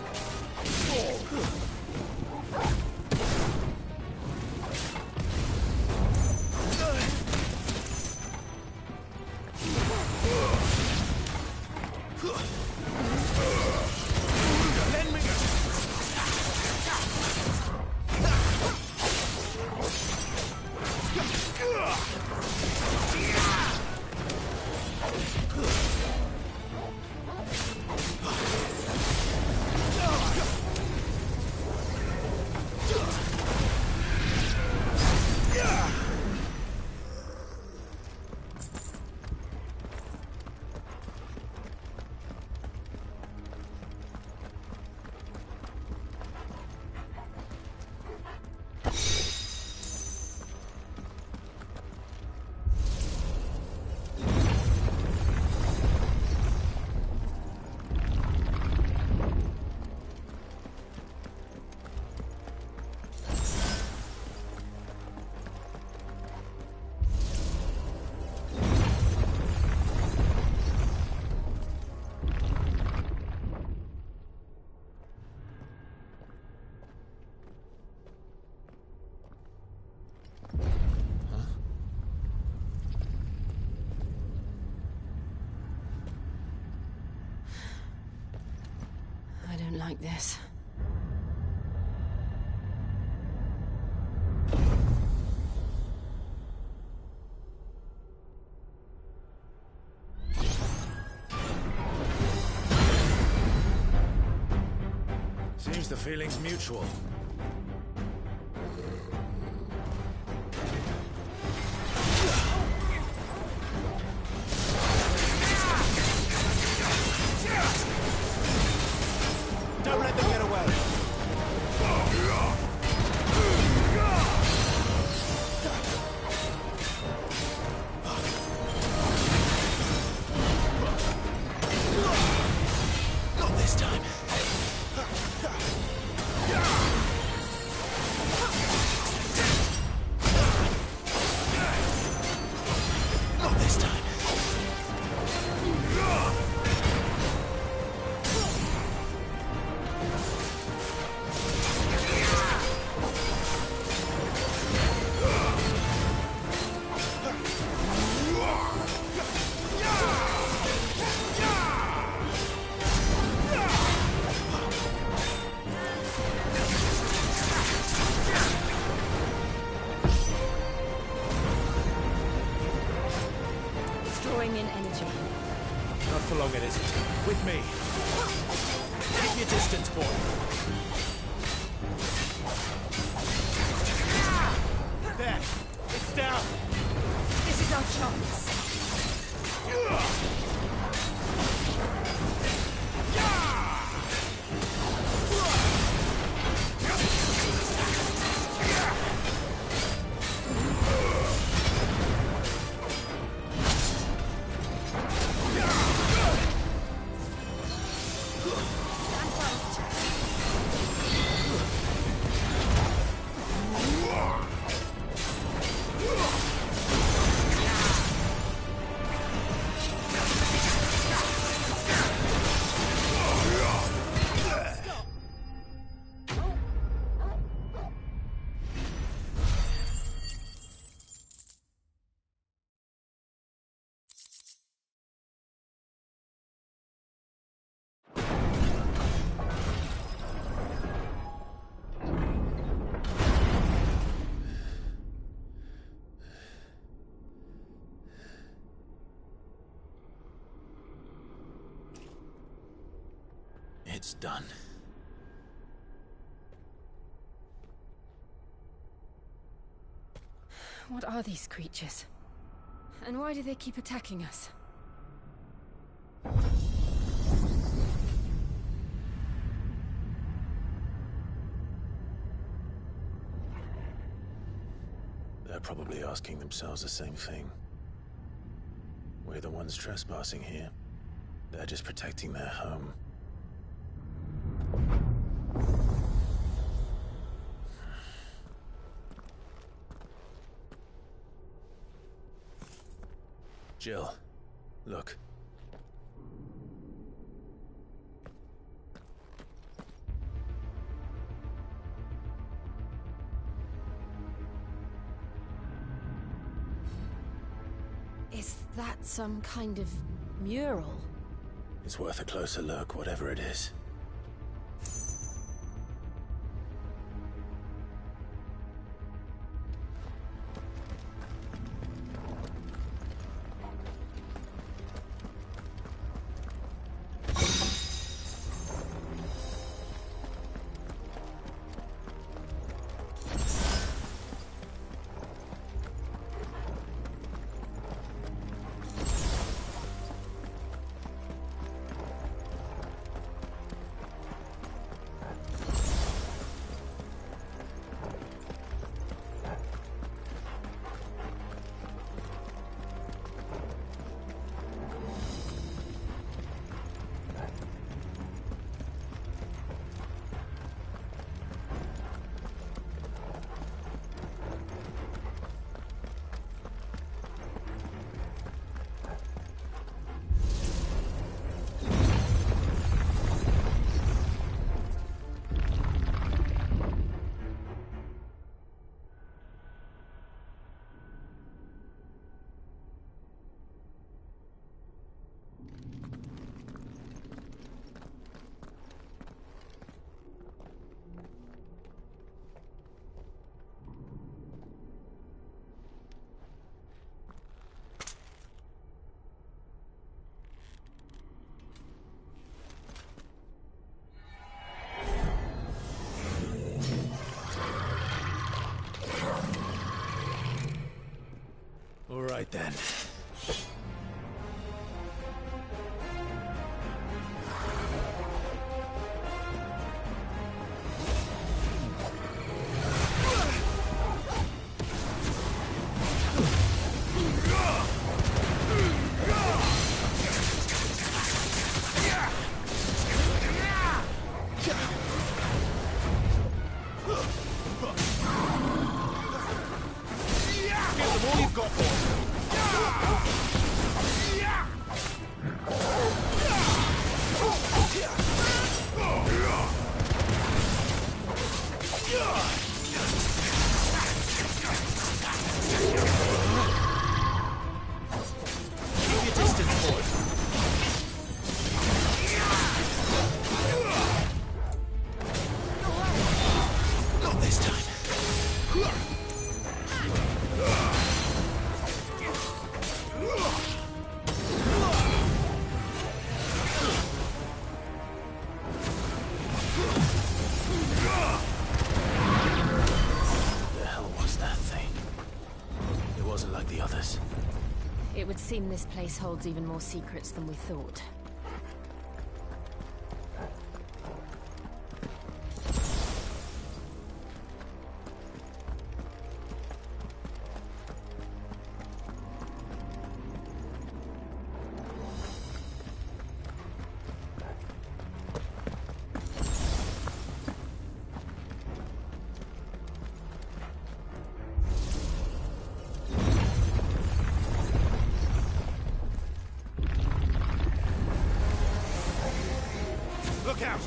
I don't like this. Seems the feeling's mutual. Don't let them get away. energy. Not for long, it isn't. With me. Keep your distance, boy. There. It's down. This is our chance. It's done. What are these creatures? And why do they keep attacking us? They're probably asking themselves the same thing. We're the ones trespassing here. They're just protecting their home. Jill, look. Is that some kind of mural? It's worth a closer look, whatever it is. All right then. Give them all you've got, boy. It would seem this place holds even more secrets than we thought. Look out!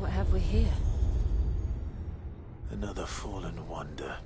What have we here? Another fallen wonder.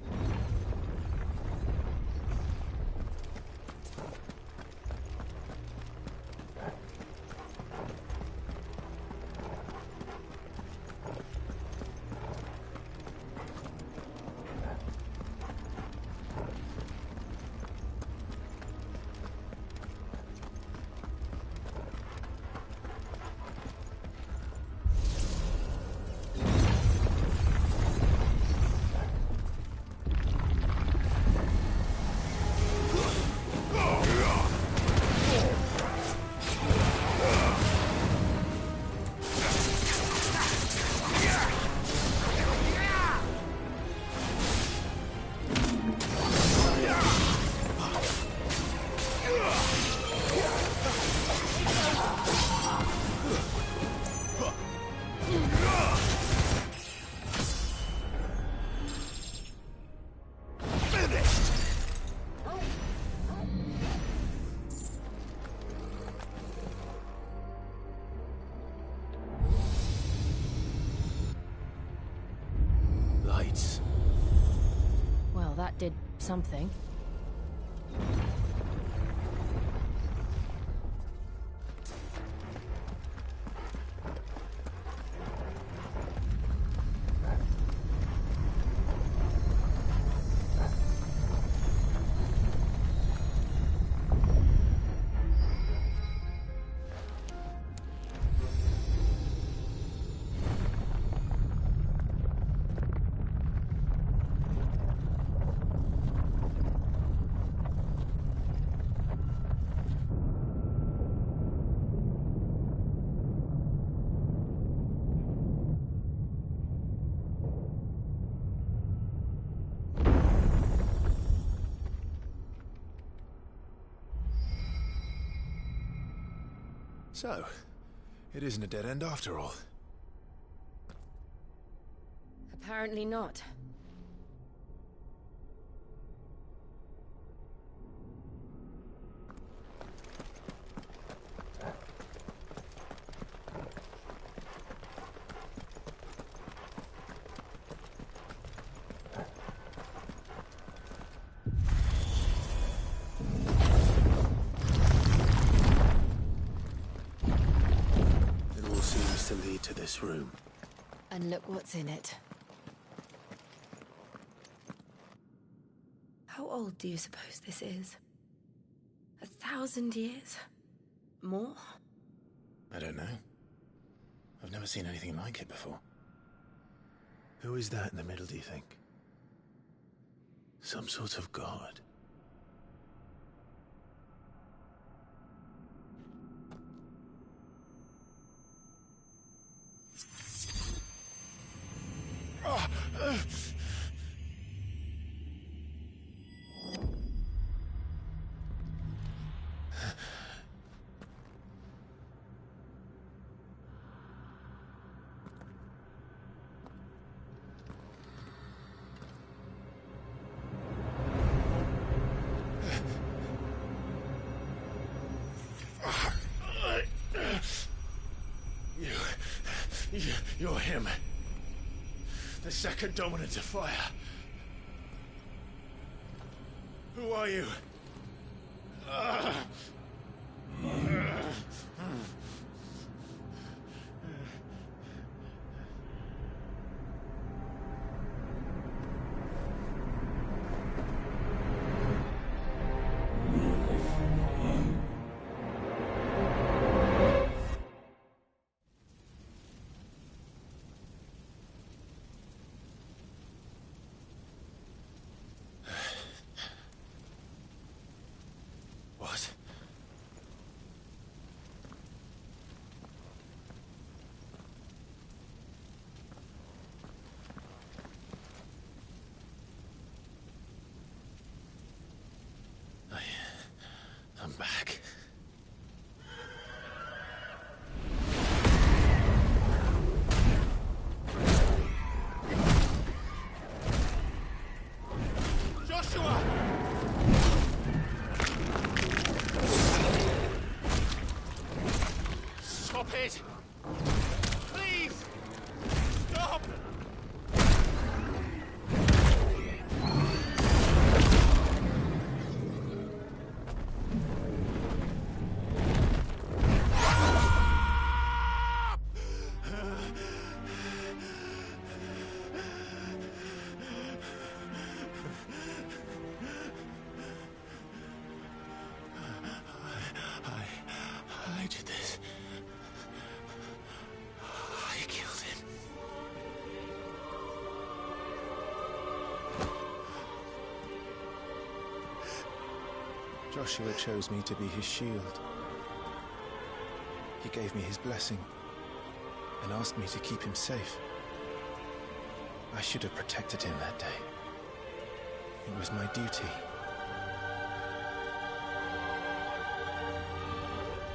Lights. Well, that did something. So, it isn't a dead end after all. Apparently not. To lead to this room. And look what's in it. How old do you suppose this is? 1,000 years? More? I don't know. I've never seen anything like it before. Who is that in the middle, do you think? Some sort of god? You're him. The second dominant of fire. Who are you? Joshua chose me to be his shield. He gave me his blessing and asked me to keep him safe. I should have protected him that day. It was my duty.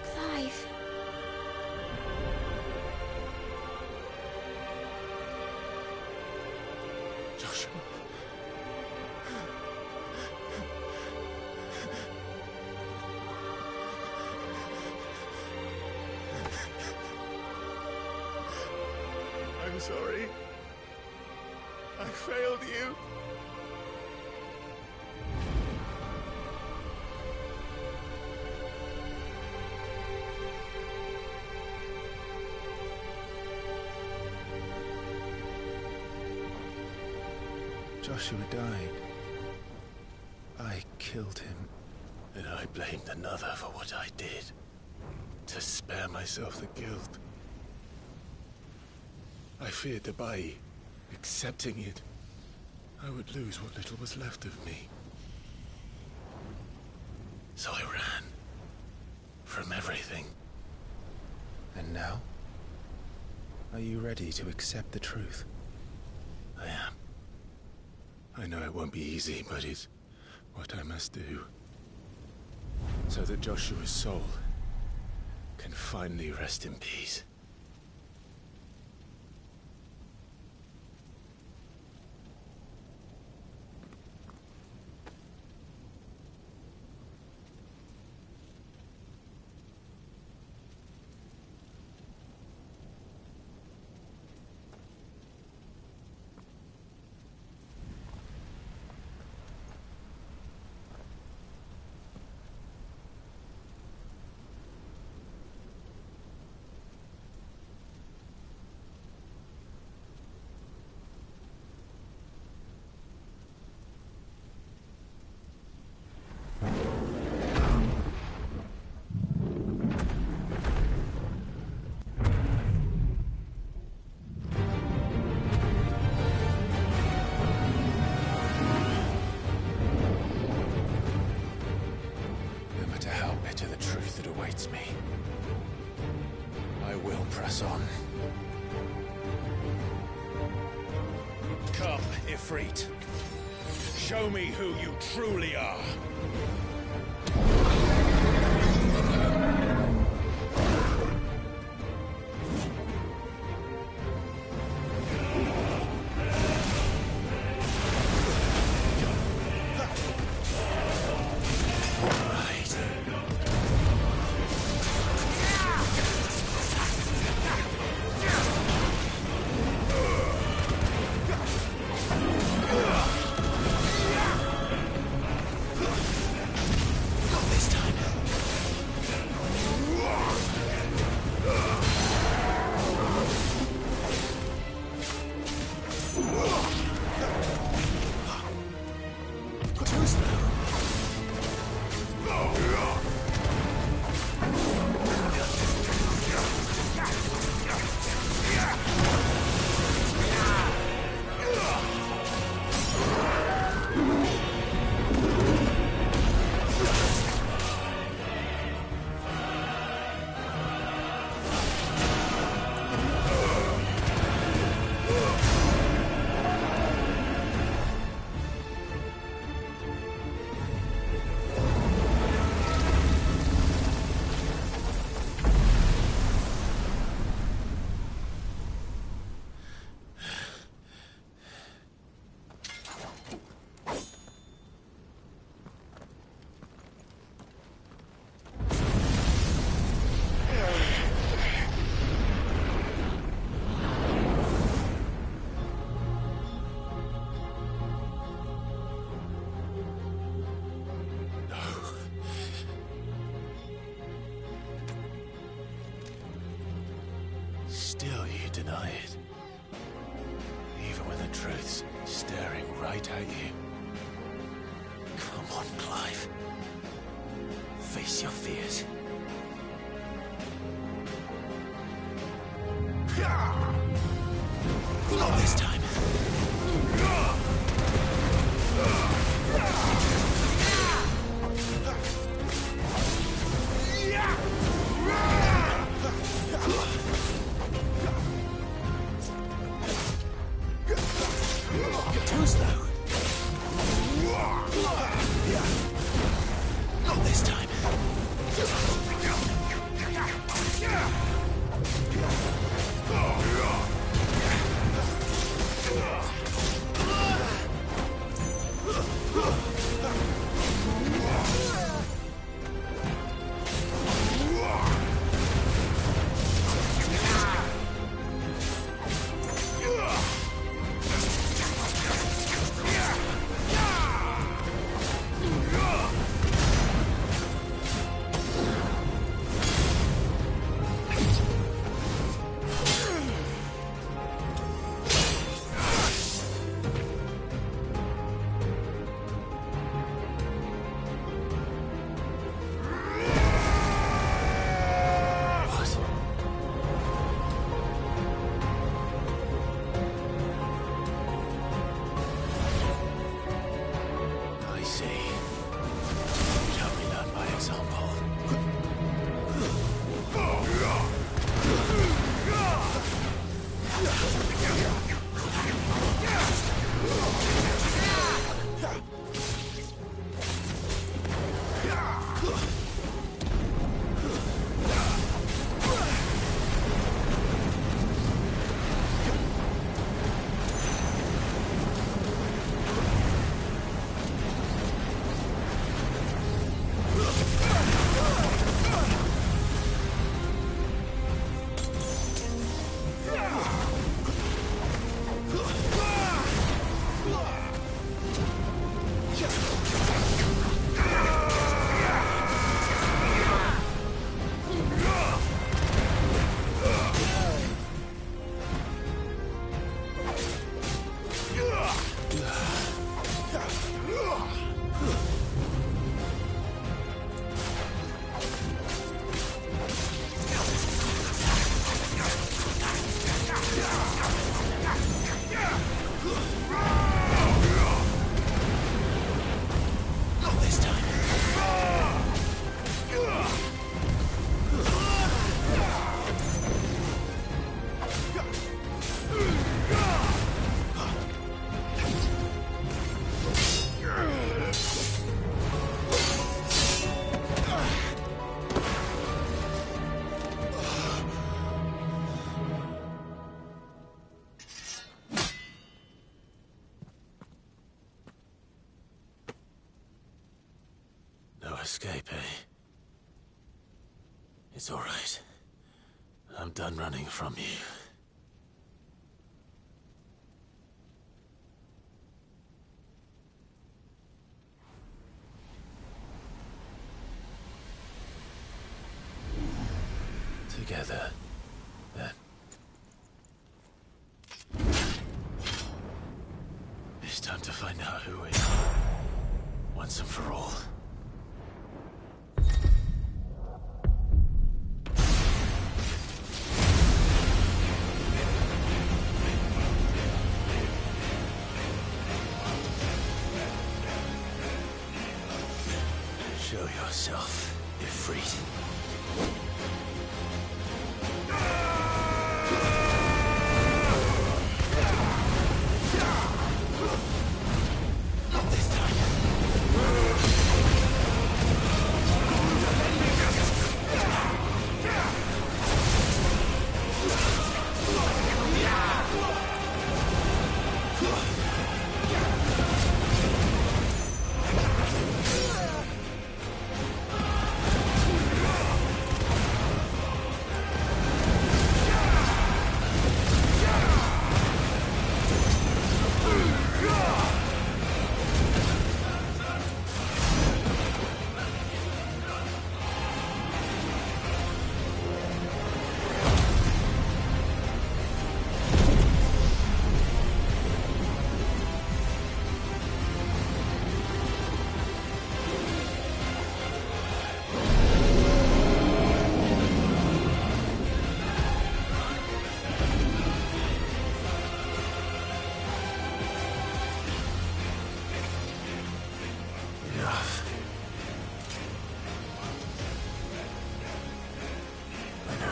Clive. Joshua. I'm sorry. I failed you. Joshua died. I killed him. And I blamed another for what I did. To spare myself the guilt. I feared that by accepting it, I would lose what little was left of me. So I ran. From everything. And now? Are you ready to accept the truth? I am. I know it won't be easy, but it's what I must do. So that Joshua's soul can finally rest in peace. Me. I will press on. Come, Ifrit. Show me who you truly are. Still you deny it. Even when the truth's staring right at you. Come on, Clive. Face your fears. Not this time. too slow. Not this time. Escape, eh? It's all right. I'm done running from you. Together, then. It's time to find out who we are, once and for all. Show yourself, Ifrit. Not this time.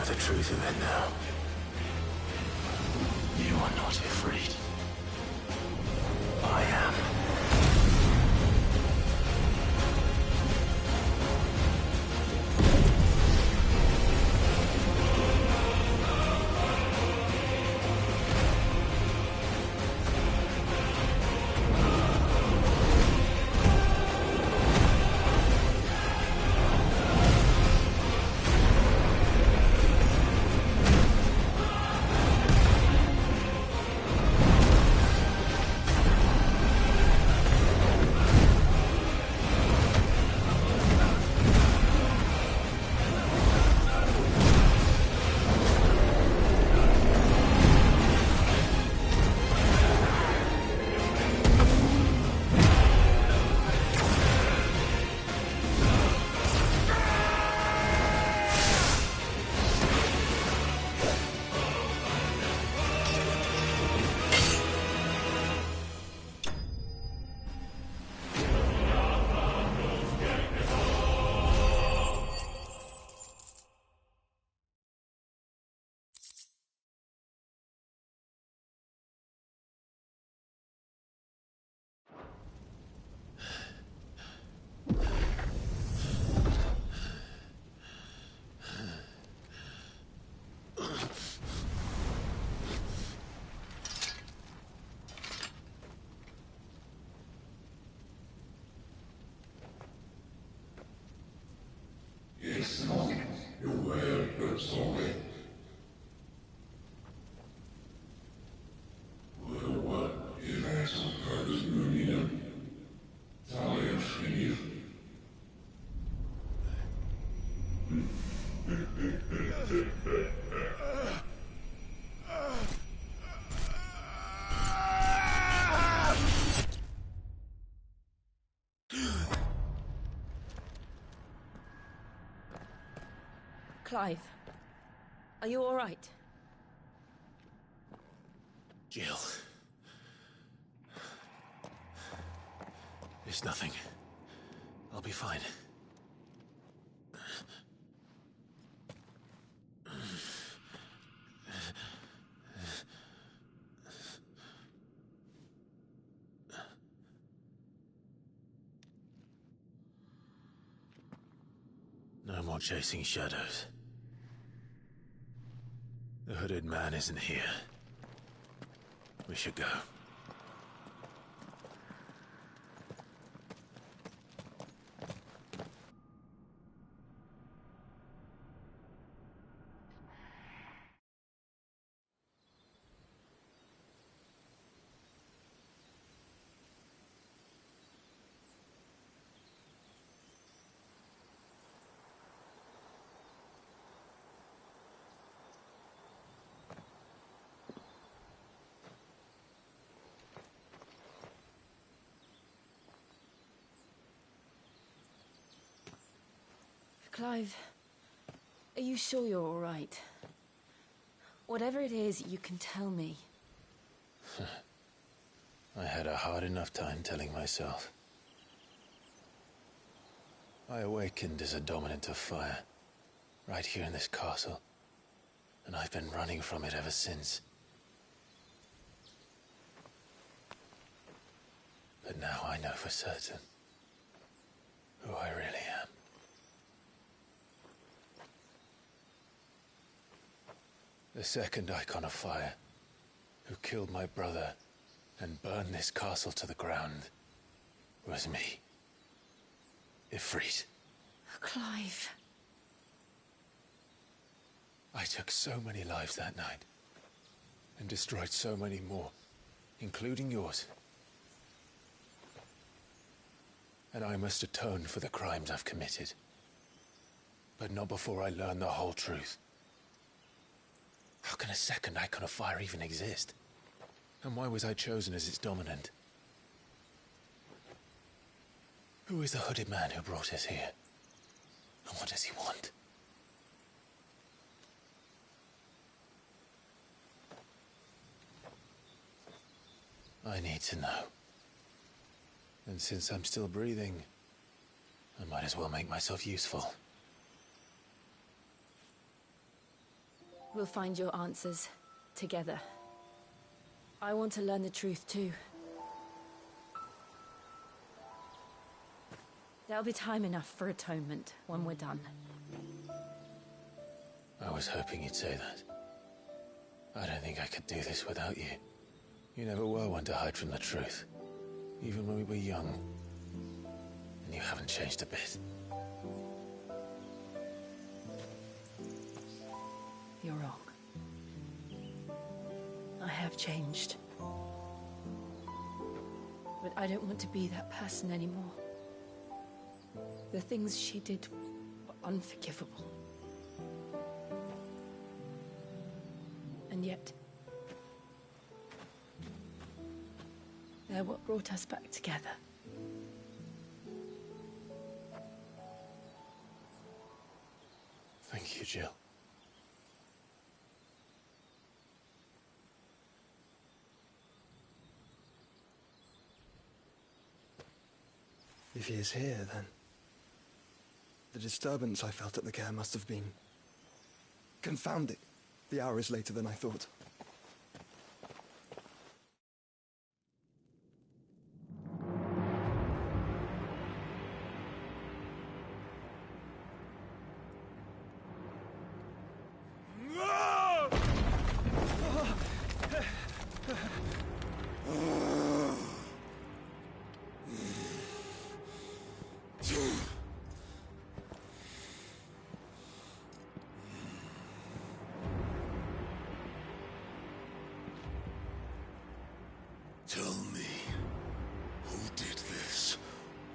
The truth of it now. You are not afraid. I Clive, are you all right? Jill. It's nothing. I'll be fine. No more chasing shadows. The hooded man isn't here. We should go. Clive, are you sure you're all right? Whatever it is, you can tell me. I had a hard enough time telling myself. I awakened as a dominant of fire, right here in this castle, and I've been running from it ever since. But now I know for certain who I really am. The second icon of fire, who killed my brother and burned this castle to the ground, was me. Ifrit. Clive. I took so many lives that night, and destroyed so many more, including yours. And I must atone for the crimes I've committed. But not before I learn the whole truth. How can a second icon of fire even exist? And why was I chosen as its dominant? Who is the hooded man who brought us here? And what does he want? I need to know. And since I'm still breathing, I might as well make myself useful. We'll find your answers together. I want to learn the truth too. There'll be time enough for atonement when we're done. I was hoping you'd say that. I don't think I could do this without you. You never were one to hide from the truth, even when we were young. And you haven't changed a bit. You're wrong. I have changed. But I don't want to be that person anymore. The things she did were unforgivable. And yet, they're what brought us back together. Thank you, Jill. If he is here, then the disturbance I felt at the care must have been... Confound it. The hour is later than I thought. Tell me, who did this,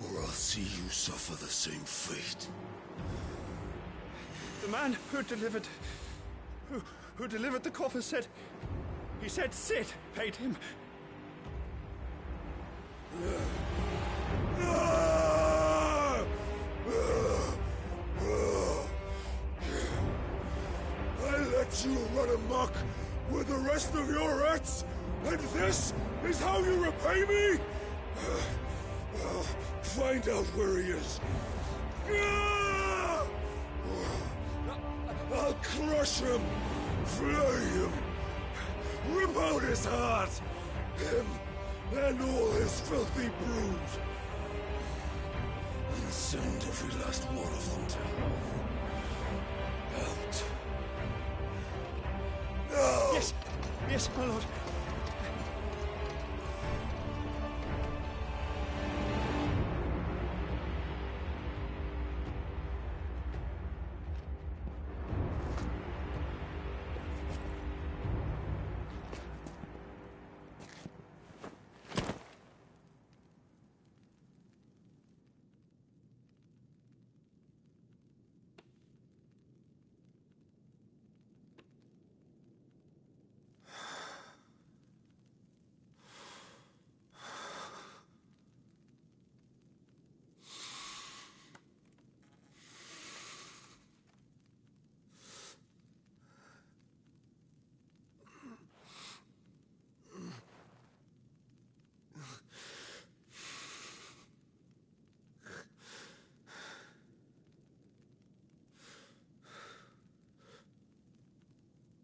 or I'll see you suffer the same fate. The man who delivered the coffin said... He said Sid paid him. you run amok with the rest of your rats? And this is how you repay me? Well, find out where he is. I'll crush him, flay him, rip out his heart, him and all his filthy brood. And send every last one of them to hell. Out. No! Yes, yes, my lord.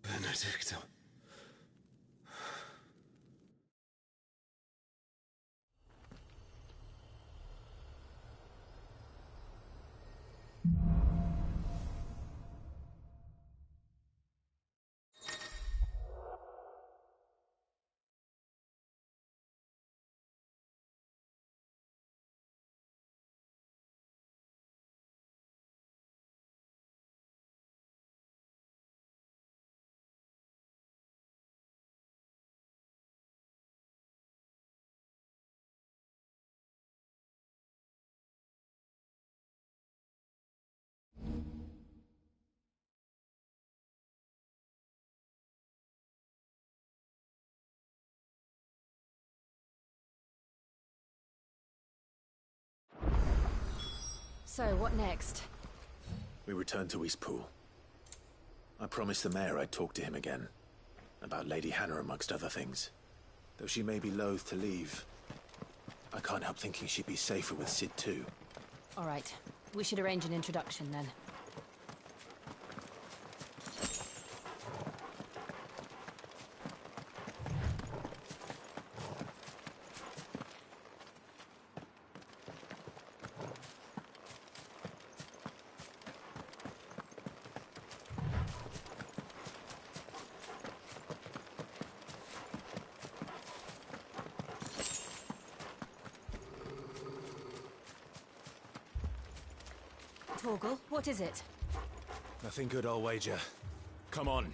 Benedicto. So, what next? We return to Eastpool. I promised the mayor I'd talk to him again. About Lady Hannah, amongst other things. Though she may be loath to leave, I can't help thinking she'd be safer with Sid too. All right. We should arrange an introduction then. Torgal, what is it? Nothing good, I'll wager. Come on.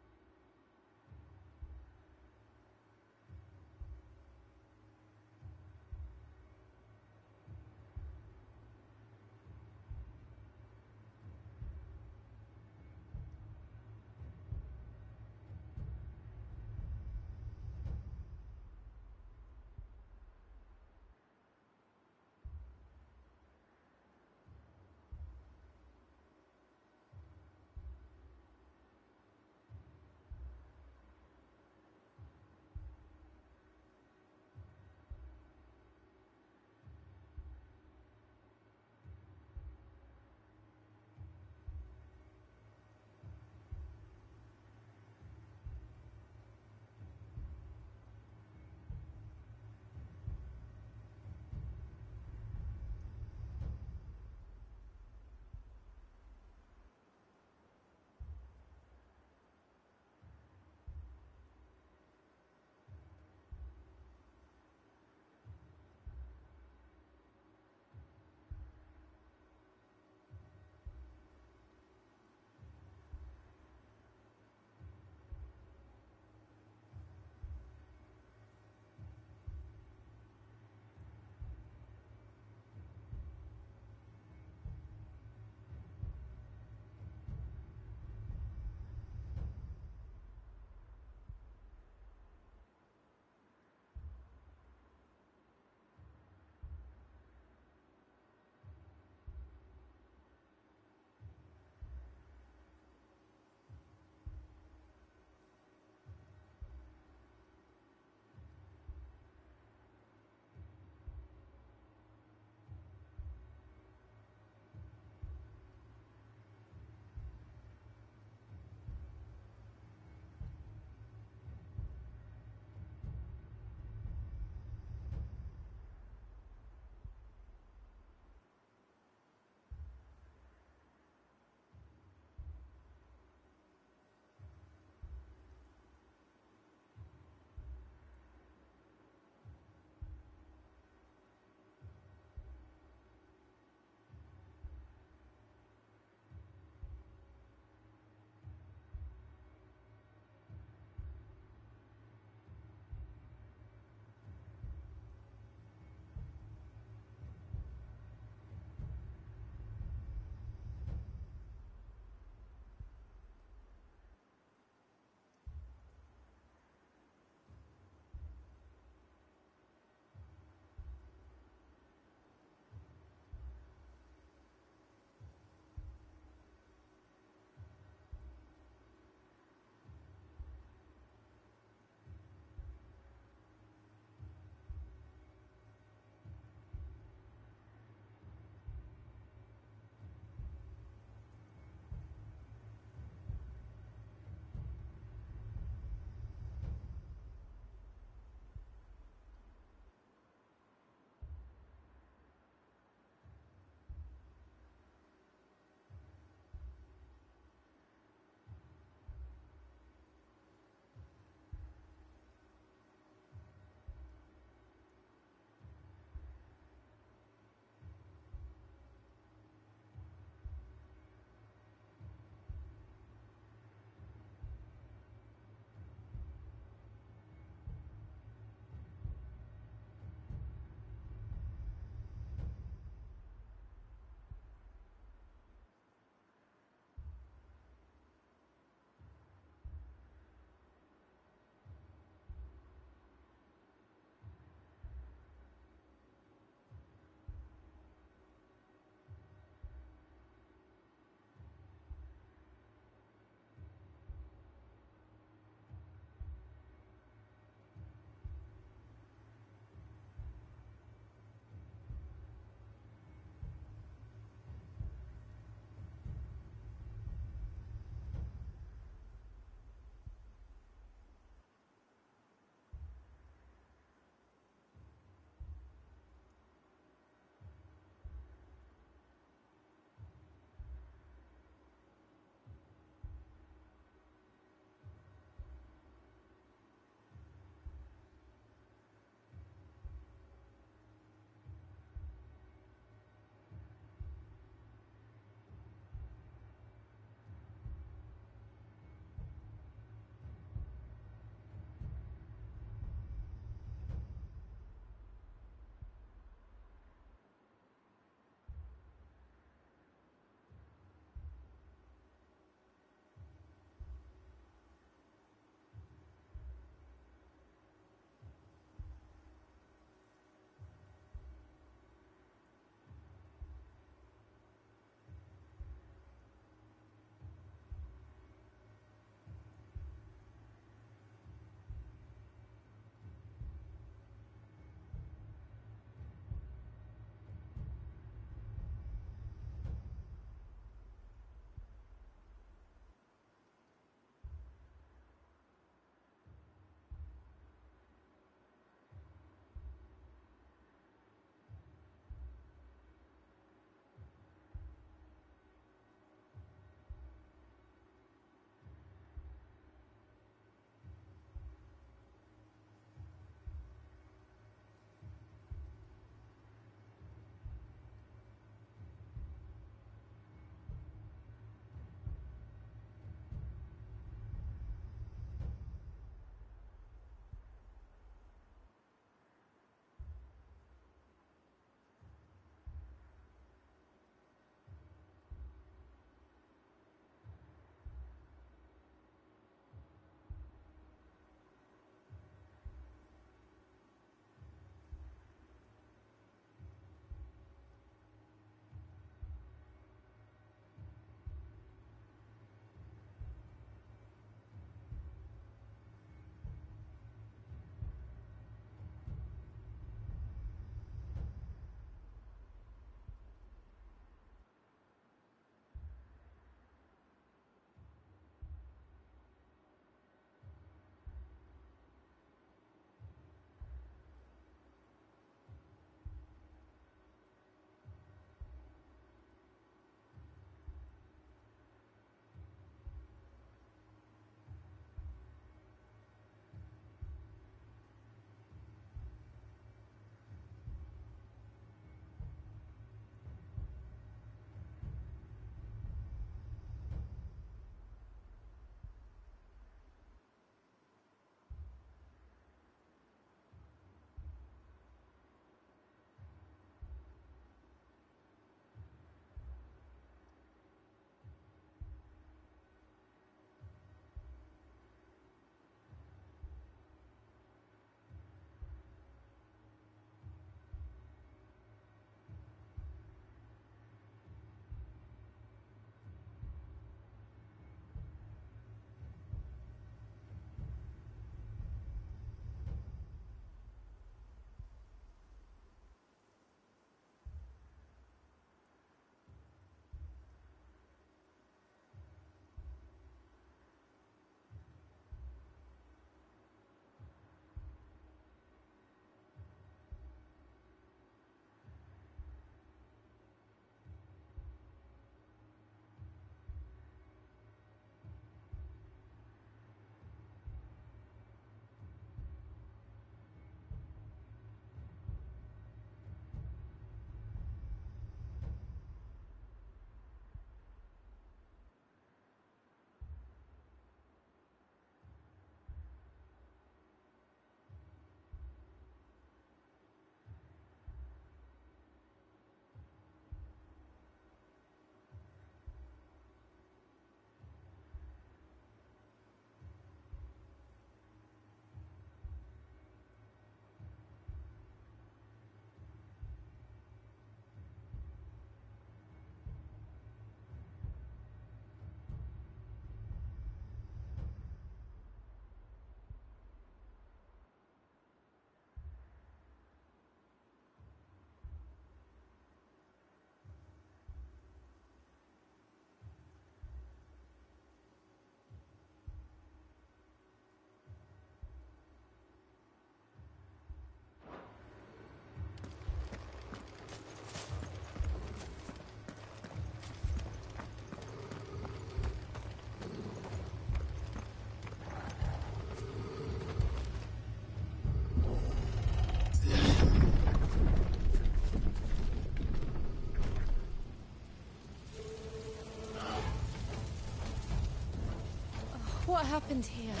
What happened here?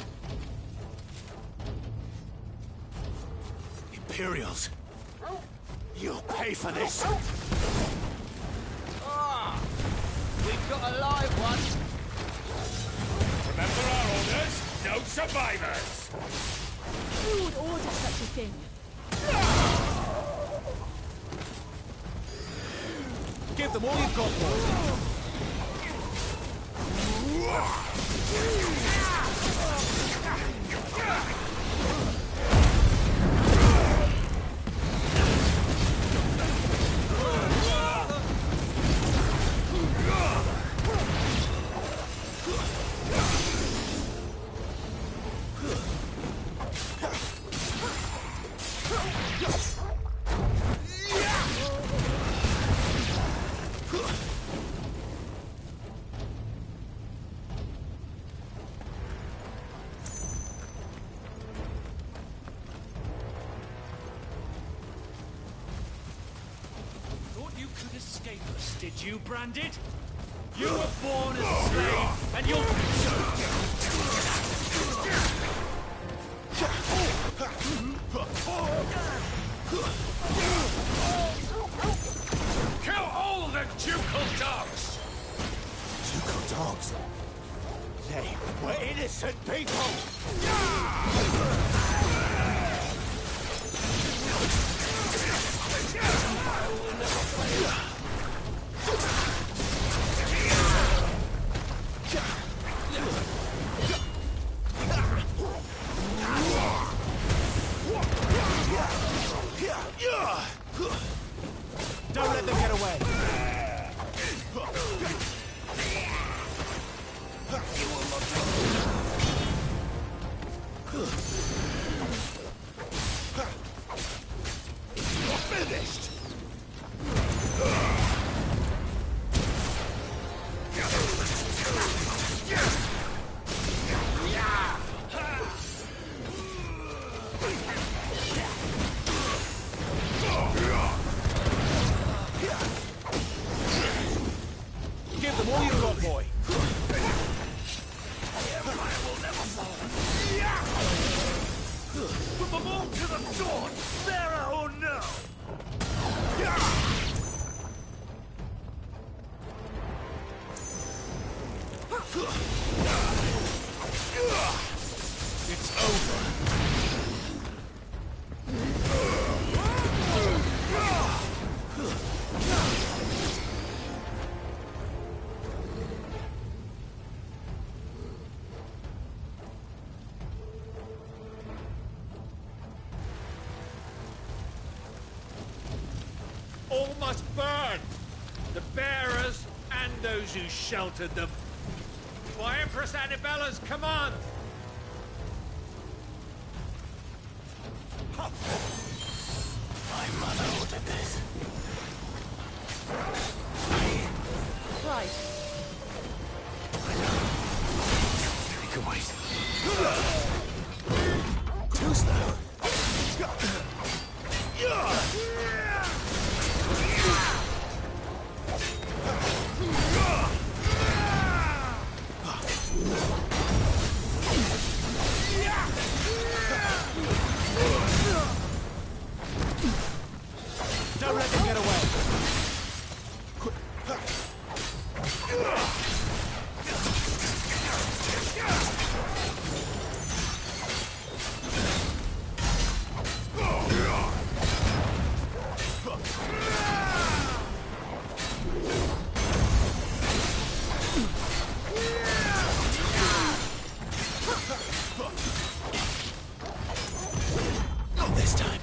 Imperials. You'll pay for this. Ah! We've got a live one. Remember our orders? No survivors! Who would order such a thing? Give them all you've got, boys. Escape us, did you, Branded? You were born as a slave, and you'll be Kill all the ducal dogs! Ducal dogs? They were innocent people! Don't let them get away! Finished! Give them all you've got, boy. Put them all to the sword! There or no! It's over. All must burn! The bearers and those who sheltered them. By Empress Annabella's command! My mother ordered this. Right. You can wait. Too slow. Don't let them get away. Not this time.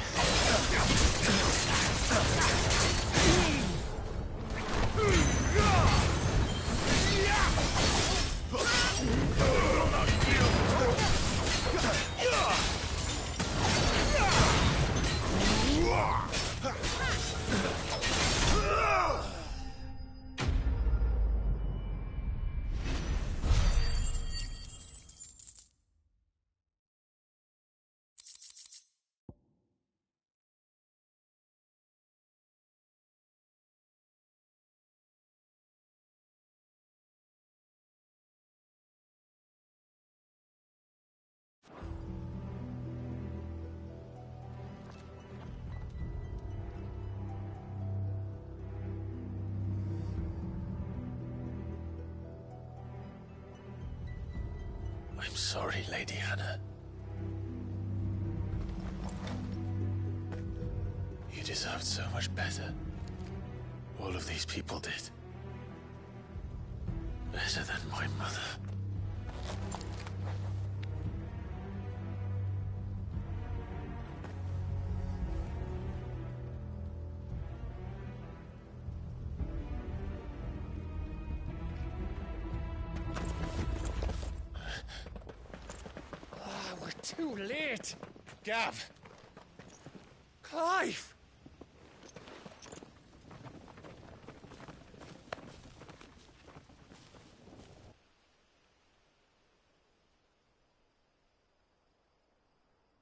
I'm sorry, Lady Hannah. You deserved so much better. All of these people did. Better than my mother. We're too late. Gav. Clive.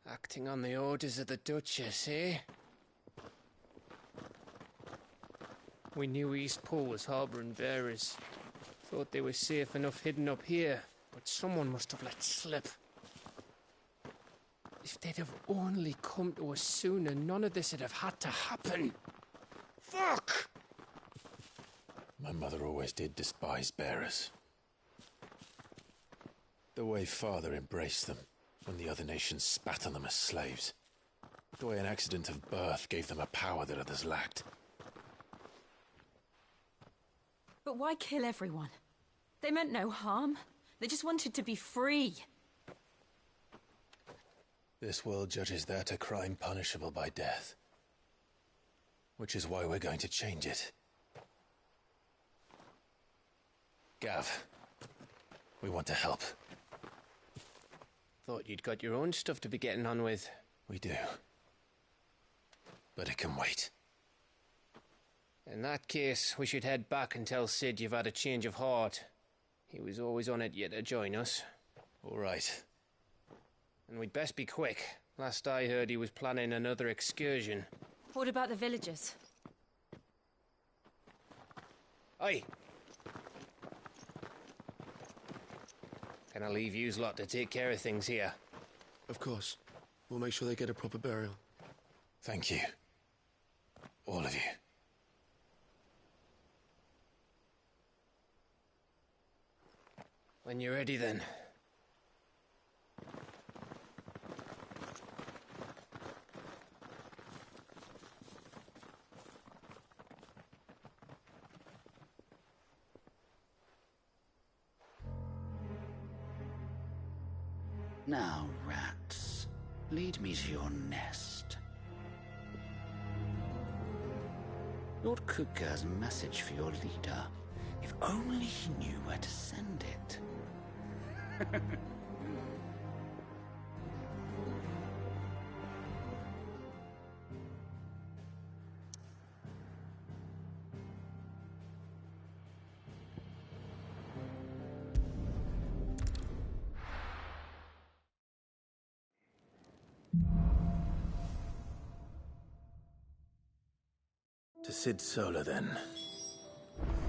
Acting on the orders of the Duchess, eh? We knew Eastpool was harbouring bearers. Thought they were safe enough hidden up here, but someone must have let slip. If they'd have only come to us sooner, none of this would have had to happen. Fuck! My mother always did despise bearers. The way Father embraced them when the other nations spat on them as slaves. The way an accident of birth gave them a power that others lacked. But why kill everyone? They meant no harm. They just wanted to be free. This world judges that a crime punishable by death. Which is why we're going to change it. Gav, we want to help. Thought you'd got your own stuff to be getting on with. We do. But it can wait. In that case, we should head back and tell Sid you've had a change of heart. He was always on it yet to join us. All right. And we'd best be quick. Last I heard, he was planning another excursion. What about the villagers? Aye. Can I leave yous lot to take care of things here? Of course. We'll make sure they get a proper burial. Thank you. All of you. When you're ready, then. Now, rats, lead me to your nest. Lord Kuka has a message for your leader. If only he knew where to send it. To Sid Solar, then.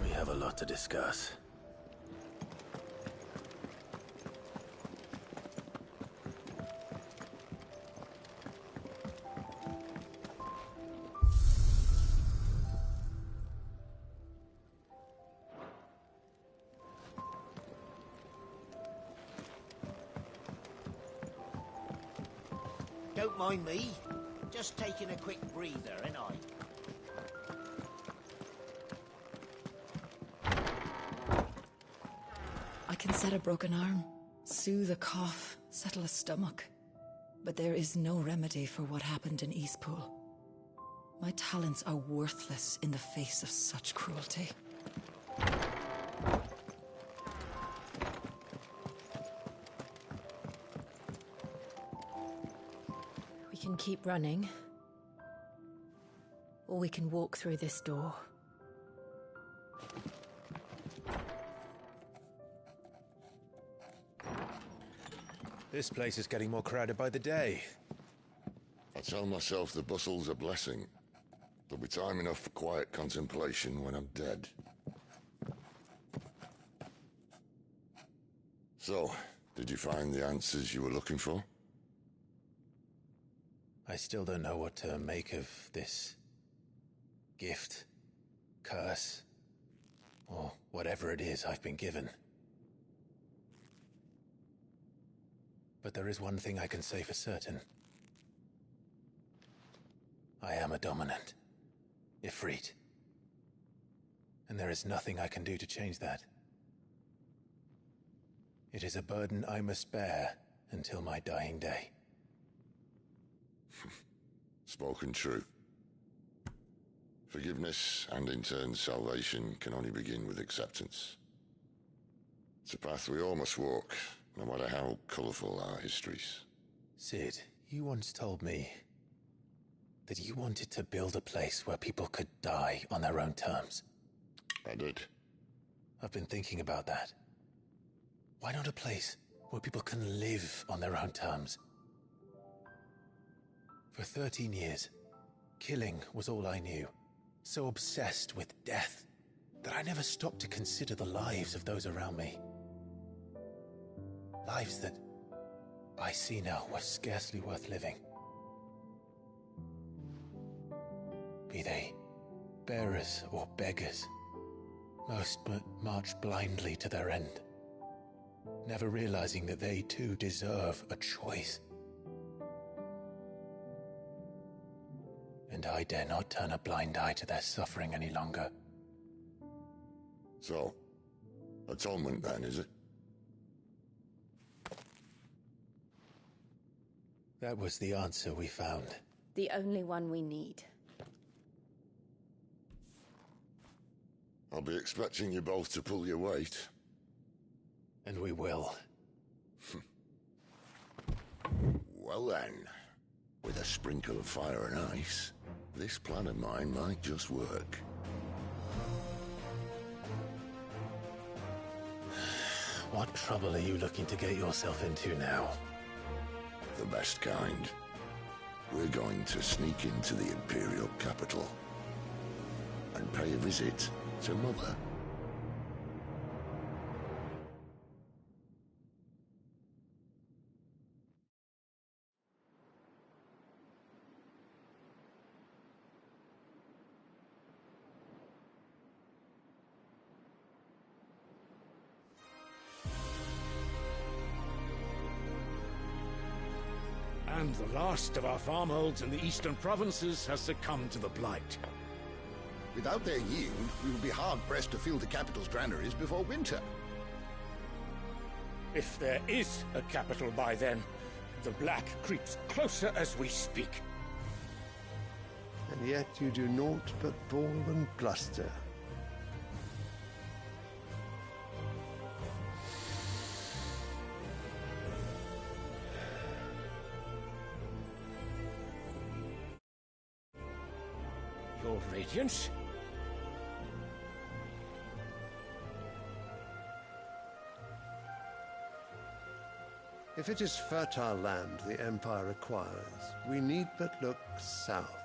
We have a lot to discuss. Don't mind me. Just taking a quick breather, ain't I? I can set a broken arm, soothe a cough, settle a stomach. But there is no remedy for what happened in Eastpool. My talents are worthless in the face of such cruelty. We can keep running, or we can walk through this door. This place is getting more crowded by the day. I tell myself the bustle's a blessing. There'll be time enough for quiet contemplation when I'm dead. So, did you find the answers you were looking for? I still don't know what to make of this gift, curse, or whatever it is I've been given. But there is one thing I can say for certain. I am a dominant. Ifrit. And there is nothing I can do to change that. It is a burden I must bear until my dying day. Spoken true. Forgiveness, and in turn salvation, can only begin with acceptance. It's a path we all must walk, no matter how colourful our histories. Cid, you once told me that you wanted to build a place where people could die on their own terms. I did. I've been thinking about that. Why not a place where people can live on their own terms? For 13 years, killing was all I knew. So obsessed with death that I never stopped to consider the lives of those around me. Lives that I see now were scarcely worth living. Be they bearers or beggars, most march blindly to their end, never realizing that they too deserve a choice. And I dare not turn a blind eye to their suffering any longer. So, atonement then, is it? That was the answer we found. The only one we need. I'll be expecting you both to pull your weight. And we will. Well then, with a sprinkle of fire and ice, this plan of mine might just work. What trouble are you looking to get yourself into now? The best kind. We're going to sneak into the Imperial capital and pay a visit to Mother. And the last of our farmholds in the eastern provinces has succumbed to the blight. Without their yield, we will be hard-pressed to fill the capital's granaries before winter. If there is a capital by then, the black creeps closer as we speak. And yet you do naught but bawl and bluster. Your Radiance? If it is fertile land the Empire acquires, we need but look south.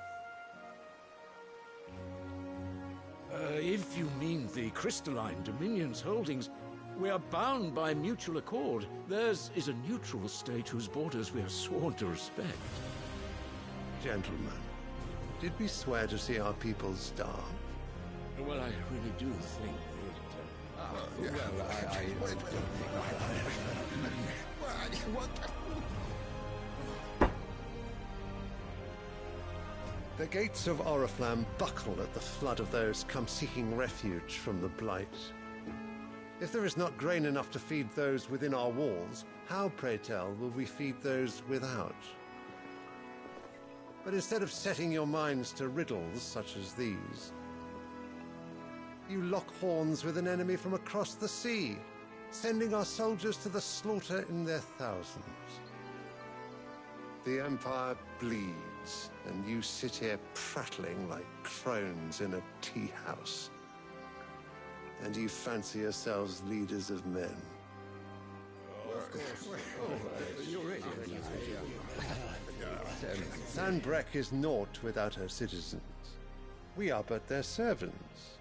If you mean the crystalline Dominion's holdings, we are bound by mutual accord. Theirs is a neutral state whose borders we are sworn to respect. Gentlemen, did we swear to see our people starve? Well, I really do think that... The gates of Oriflamme buckle at the flood of those come seeking refuge from the blight. If there is not grain enough to feed those within our walls, how, pray tell, will we feed those without? But instead of setting your minds to riddles such as these, you lock horns with an enemy from across the sea, sending our soldiers to the slaughter in their thousands. The Empire bleeds, and you sit here prattling like crones in a tea house. And you fancy yourselves leaders of men. Sanbreque is naught without her citizens. We are but their servants.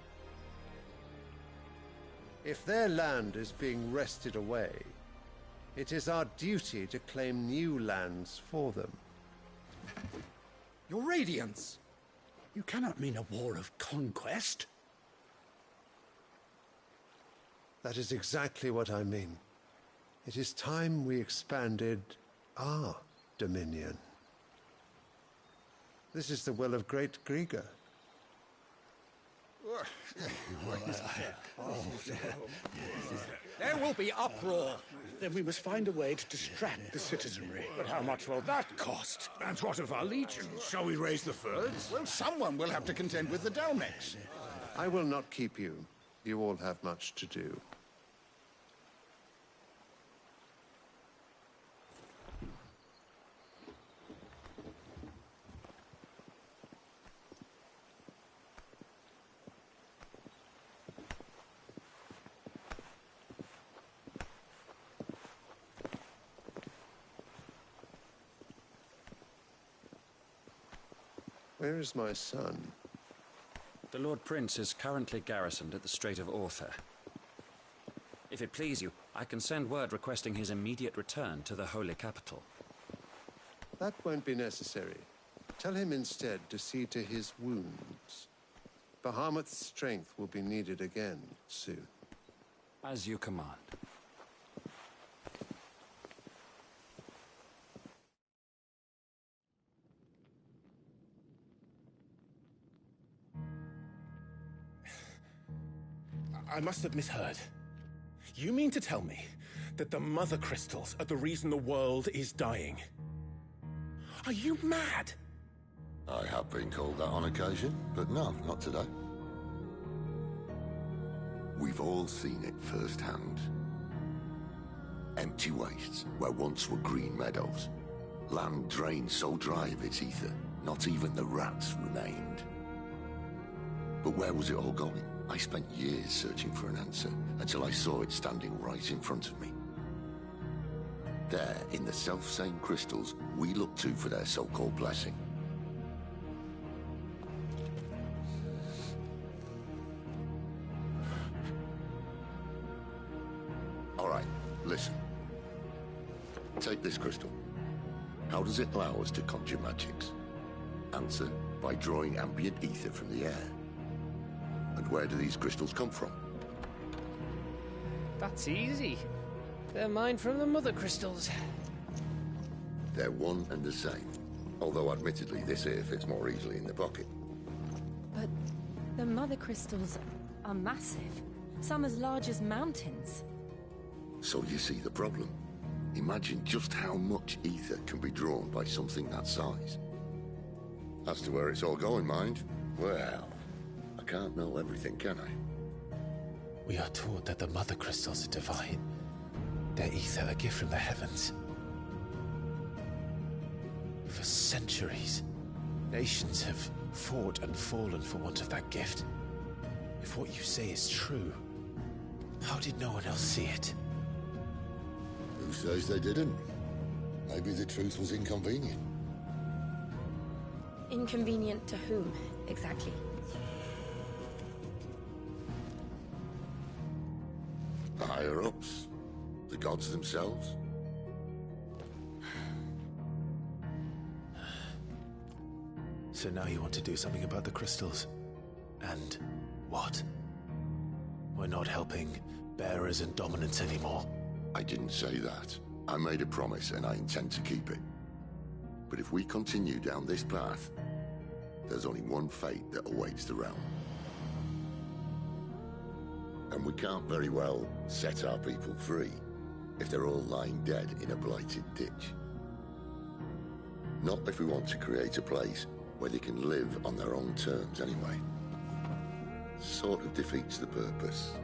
If their land is being wrested away, it is our duty to claim new lands for them. Your Radiance! You cannot mean a war of conquest. That is exactly what I mean. It is time we expanded our dominion. This is the well of great Grieger. There will be uproar. Then we must find a way to distract the citizenry. But how much will that cost? And what of our legions? Shall we raise the furs? Well, someone will have to contend with the Dalmex. I will not keep you. You all have much to do. Where is my son? The Lord Prince is currently garrisoned at the Strait of Orther. If it please you, I can send word requesting his immediate return to the Holy Capital. That won't be necessary. Tell him instead to see to his wounds. Bahamut's strength will be needed again soon. As you command. I must have misheard. You mean to tell me that the Mother Crystals are the reason the world is dying? Are you mad? I have been called that on occasion, but no, not today. We've all seen it firsthand. Empty wastes where once were green meadows. Land drained so dry of its ether, not even the rats remained. But where was it all going? I spent years searching for an answer, until I saw it standing right in front of me. There, in the self-same crystals we look to for their so-called blessing. All right, listen. Take this crystal. How does it allow us to conjure magics? Answer, by drawing ambient ether from the air. And where do these crystals come from? That's easy. They're mine from the Mother Crystals. They're one and the same. Although admittedly this here fits more easily in the pocket. But the Mother Crystals are massive. Some as large as mountains. So you see the problem. Imagine just how much ether can be drawn by something that size. As to where it's all going, mind, well, I can't know everything, can I? We are taught that the Mother Crystals are divine. Their ether a gift from the heavens. For centuries, nations have fought and fallen for want of that gift. If what you say is true, how did no one else see it? Who says they didn't? Maybe the truth was inconvenient. Inconvenient to whom, exactly? The higher-ups? The gods themselves? So now you want to do something about the crystals? And what? We're not helping bearers and dominants anymore. I didn't say that. I made a promise and I intend to keep it. But if we continue down this path, there's only one fate that awaits the realm. And we can't very well set our people free if they're all lying dead in a blighted ditch. Not if we want to create a place where they can live on their own terms anyway. Sort of defeats the purpose.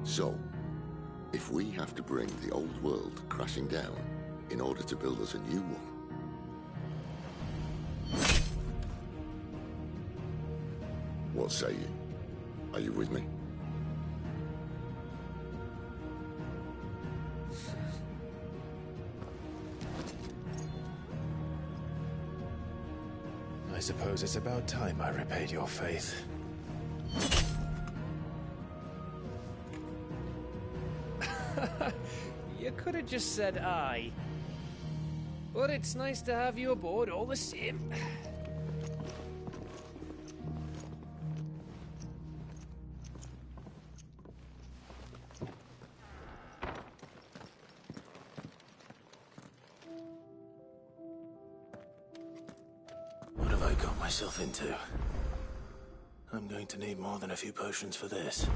So, if we have to bring the old world crashing down in order to build us a new one, what say you? Are you with me? I suppose it's about time I repaid your faith. You could have just said aye. But it's nice to have you aboard all the same. got myself into? I'm going to need more than a few potions for this.